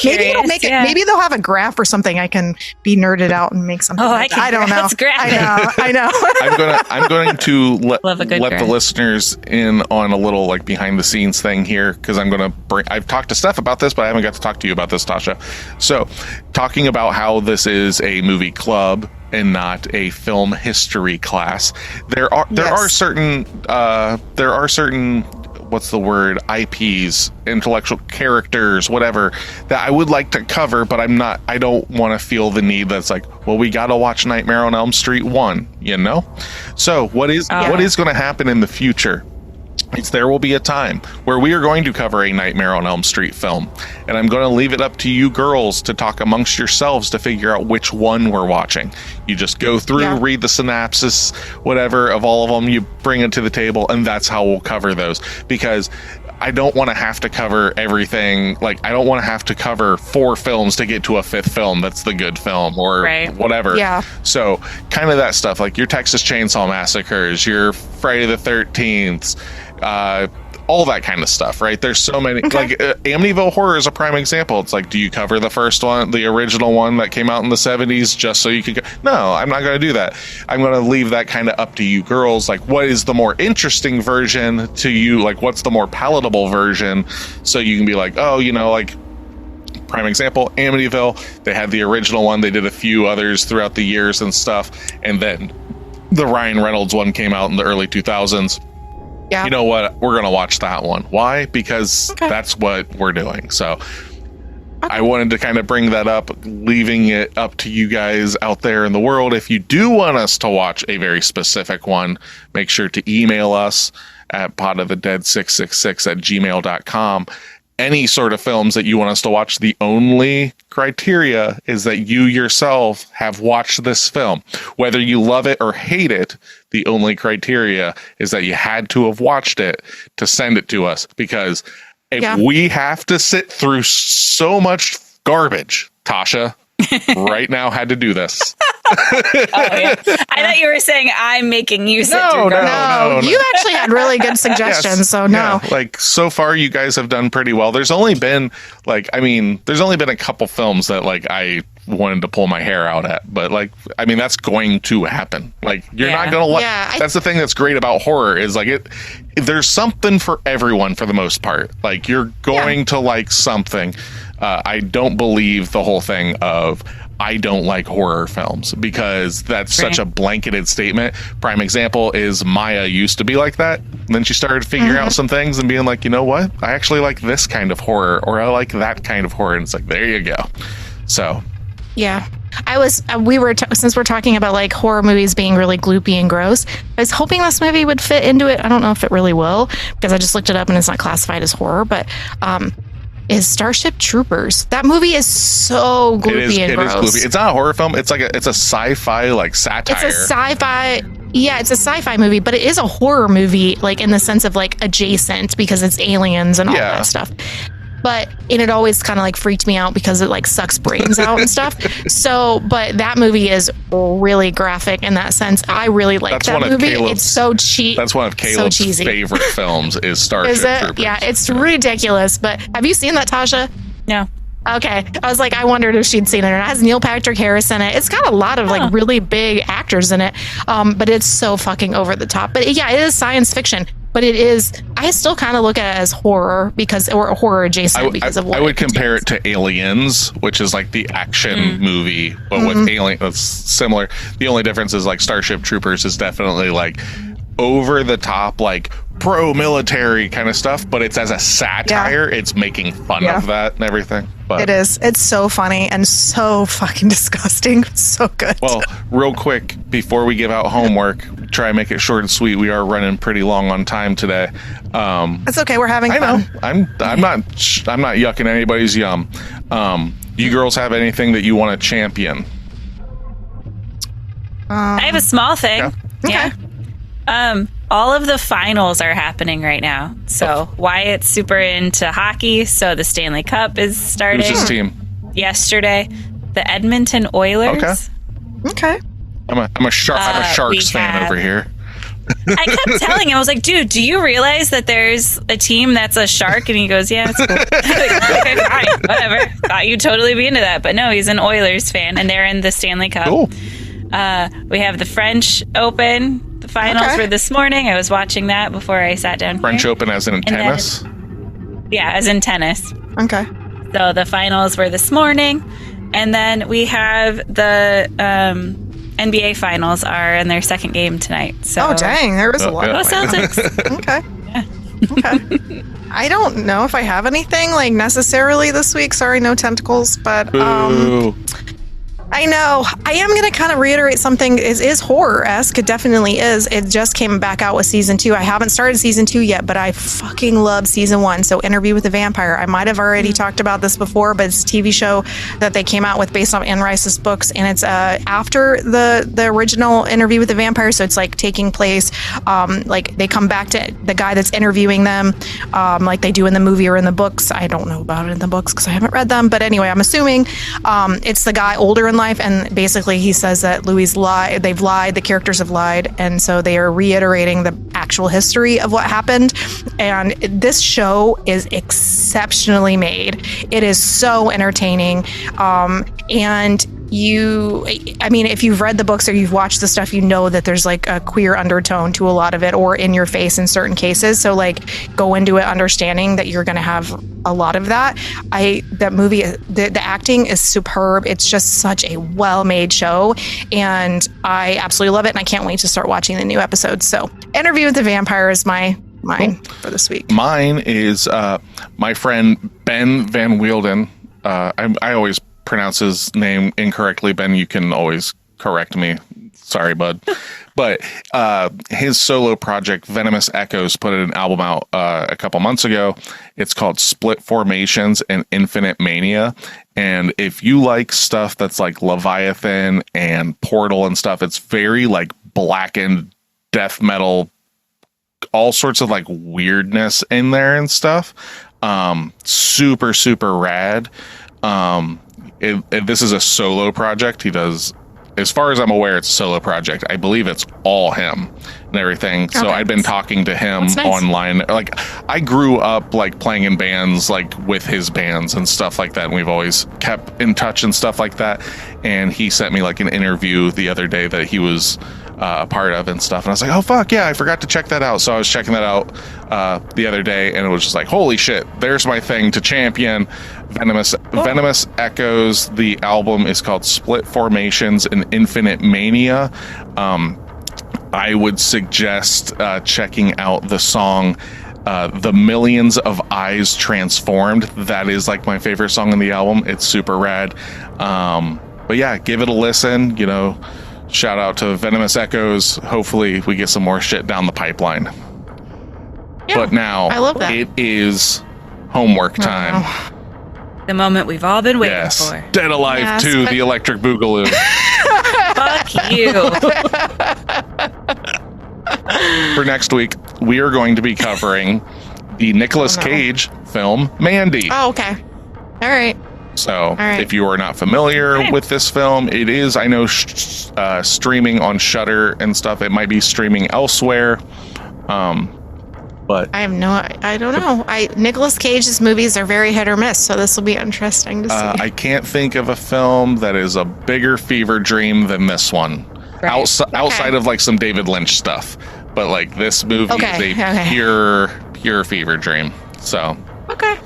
maybe it'll make it. Maybe they'll have a graph or something. I can be nerded out and make something. I don't know. I know. I'm going to let the listeners in on a little like behind the scenes thing here, because I'm going to I've talked to Steph about this, but I haven't got to talk to you about this, Tasha. So talking about how this is a movie club and not a film history class, there are certain what's the word, IPs, intellectual characters, whatever, that I would like to cover, but I don't want to feel the need that's like, well, we got to watch Nightmare on Elm Street 1, you know? So what is going to happen in the future? There will be a time where we are going to cover a Nightmare on Elm Street film, and I'm going to leave it up to you girls to talk amongst yourselves to figure out which one we're watching. You just go through, read the synopsis, whatever, of all of them, you bring it to the table, and that's how we'll cover those, because I don't want to have to cover everything. Like, I don't want to have to cover 4 films to get to a 5th film that's the good film or whatever. Yeah. So kind of that stuff, like your Texas Chainsaw Massacres, your Friday the 13th, all that kind of stuff, right? There's so many. Like Amityville Horror is a prime example. It's like, do you cover the first one, the original one that came out in the 70s, just so you could no, I'm not going to do that. I'm going to leave that kind of up to you girls. Like, what is the more interesting version to you? Like, what's the more palatable version, so you can be like, oh, you know, like, prime example, Amityville, they had the original one, they did a few others throughout the years and stuff, and then the Ryan Reynolds one came out in the early 2000s. Yeah. You know what? We're going to watch that one. Why? Because that's what we're doing. So I wanted to kind of bring that up, leaving it up to you guys out there in the world. If you do want us to watch a very specific one, make sure to email us at podofthedead666@gmail.com. Any sort of films that you want us to watch, the only criteria is that you yourself have watched this film. Whether you love it or hate it, the only criteria is that you had to have watched it to send it to us, because If we have to sit through so much garbage, Tasha right now had to do this. I thought you were saying I'm making you sit through garbage. No. You actually had really good suggestions, yes. so no. Yeah, like so far you guys have done pretty well. There's only been a couple films that like I wanted to pull my hair out at, but like that's going to happen. Like you're not gonna like that's the thing that's great about horror is like there's something for everyone for the most part. Like you're going to like something. I don't believe the whole thing of I don't like horror films because that's such a blanketed statement. Prime example is Maya used to be like that. And then she started figuring out some things and being like, you know what? I actually like this kind of horror or I like that kind of horror. And it's like, there you go. So. Yeah. Since we're talking about like horror movies being really gloopy and gross, I was hoping this movie would fit into it. I don't know if it really will because I just looked it up and it's not classified as horror, but, is Starship Troopers. That movie is so gloopy and gross. It is gloopy. It's not a horror film. It's a sci-fi like satire. It's a sci-fi. Yeah, it's a sci-fi movie, but it is a horror movie, like in the sense of like adjacent because it's aliens and all that stuff. But it always kind of like freaked me out because it like sucks brains out and stuff. So, but that movie is really graphic in that sense. I really like that movie. It's so cheap. That's one of Caleb's favorite films is Starship Troopers. Yeah, it's ridiculous. But have you seen that, Tasha? No. Okay. I was like, I wondered if she'd seen it. It has Neil Patrick Harris in it. It's got a lot of like really big actors in it. But it's so fucking over the top. But yeah, it is science fiction. But it is, I still kind of look at it as horror or horror adjacent because of what I would compare it to Aliens, which is like the action movie, but with Alien, that's similar. The only difference is like Starship Troopers is definitely like over the top, like pro-military kind of stuff, but it's as a satire. It's making fun of that and everything. But it is. It's so funny and so fucking disgusting. It's so good. Well, real quick, before we give out homework, try and make it short and sweet. We are running pretty long on time today. It's okay. We're having fun. I know. I'm not yucking anybody's yum. You girls have anything that you want to champion? I have a small thing. Okay. All of the finals are happening right now. So Wyatt's super into hockey. So the Stanley Cup is starting. Who's his team? Yesterday, the Edmonton Oilers. Okay. I'm a Sharks fan over here. I kept telling him, I was like, dude, do you realize that there's a team that's a shark? And he goes, yeah, it's cool. Like, okay, fine, whatever. Thought you'd totally be into that. But no, he's an Oilers fan, and they're in the Stanley Cup. Cool. We have the French Open. The finals were this morning. I was watching that before I sat down French Open as in tennis? Yeah, as in tennis. Okay. So the finals were this morning. And then we have the NBA finals are in their second game tonight. So, dang, there was a lot. Go Celtics. Okay. Okay. I don't know if I have anything like necessarily this week. Sorry, no tentacles, but I know. I am going to kind of reiterate something. It is horror-esque. It definitely is. It just came back out with season 2. I haven't started season 2 yet, but I fucking love season 1. So Interview with the Vampire. I might have already talked about this before, but it's a TV show that they came out with based on Anne Rice's books. And it's after the original Interview with the Vampire. So it's like taking place, like they come back to the guy that's interviewing them, like they do in the movie or in the books. I don't know about it in the books because I haven't read them. But anyway, I'm assuming it's the guy older in life, and basically he says that Louis lied. They've lied. The characters have lied, and so they are reiterating the actual history of what happened. And this show is exceptionally made. It is so entertaining, and if you've read the books or you've watched the stuff, you know that there's like a queer undertone to a lot of it, or in your face in certain cases. So like go into it understanding that you're going to have a lot of that. That movie, the acting is superb. It's just such a well-made show, and I absolutely love it. And I can't wait to start watching the new episodes. So Interview with the Vampire is mine for this week. Mine is my friend Ben Van Wielden. I always pronounce his name incorrectly. Ben, you can always correct me. Sorry, bud. But his solo project, Venomous Echoes, put an album out a couple months ago. It's called Split Formations and Infinite Mania. And if you like stuff that's like Leviathan and Portal and stuff, it's very like blackened death metal, all sorts of like weirdness in there and stuff. Super, super rad. This is a solo project. He does, as far as I'm aware, it's a solo project. I believe it's all him and everything. So I'd been talking to him online. Like, I grew up like playing in bands, like with his bands and stuff like that. And we've always kept in touch and stuff like that. And he sent me like an interview the other day that he was a part of and stuff. And I was like, oh, fuck yeah, I forgot to check that out. So I was checking that out the other day, and it was just like, holy shit, there's my thing to champion. Venomous Echoes. The album is called Split Formations and Infinite Mania. I would suggest checking out the song The Millions of Eyes Transformed. That is like my favorite song on the album. It's super rad. But yeah, give it a listen. You know, shout out to Venomous Echoes. Hopefully we get some more shit down the pipeline. Yeah, but now I love that. It is homework time. The moment we've all been waiting for. Dead Alive 2, The Electric Boogaloo. Fuck you. For next week, we are going to be covering the Nicolas Cage film, Mandy. Oh, okay. All right. So, if you are not familiar with this film, it is, I know, streaming on Shudder and stuff. It might be streaming elsewhere. But I don't know. Nicolas Cage's movies are very hit or miss, so this will be interesting to see. I can't think of a film that is a bigger fever dream than this one. Right. Outside of like some David Lynch stuff. But like this movie is a pure fever dream. So. Okay.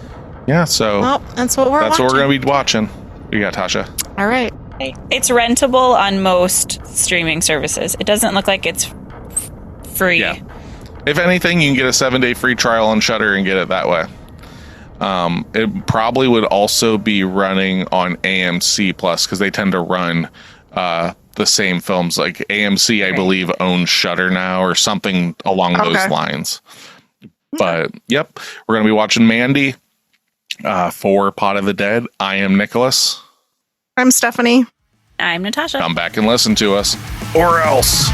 Yeah, so that's what we're going to be watching. You got Tasha. All right. It's rentable on most streaming services. It doesn't look like it's free. Yeah. If anything, you can get a 7-day free trial on Shudder and get it that way. It probably would also be running on AMC Plus because they tend to run the same films. Like AMC, I believe, owns Shudder now or something along those lines. But yep, we're going to be watching Mandy. For Pod of the Dead, I am Nicholas. I'm Stephanie. I'm Natasha. Come back and listen to us. Or else.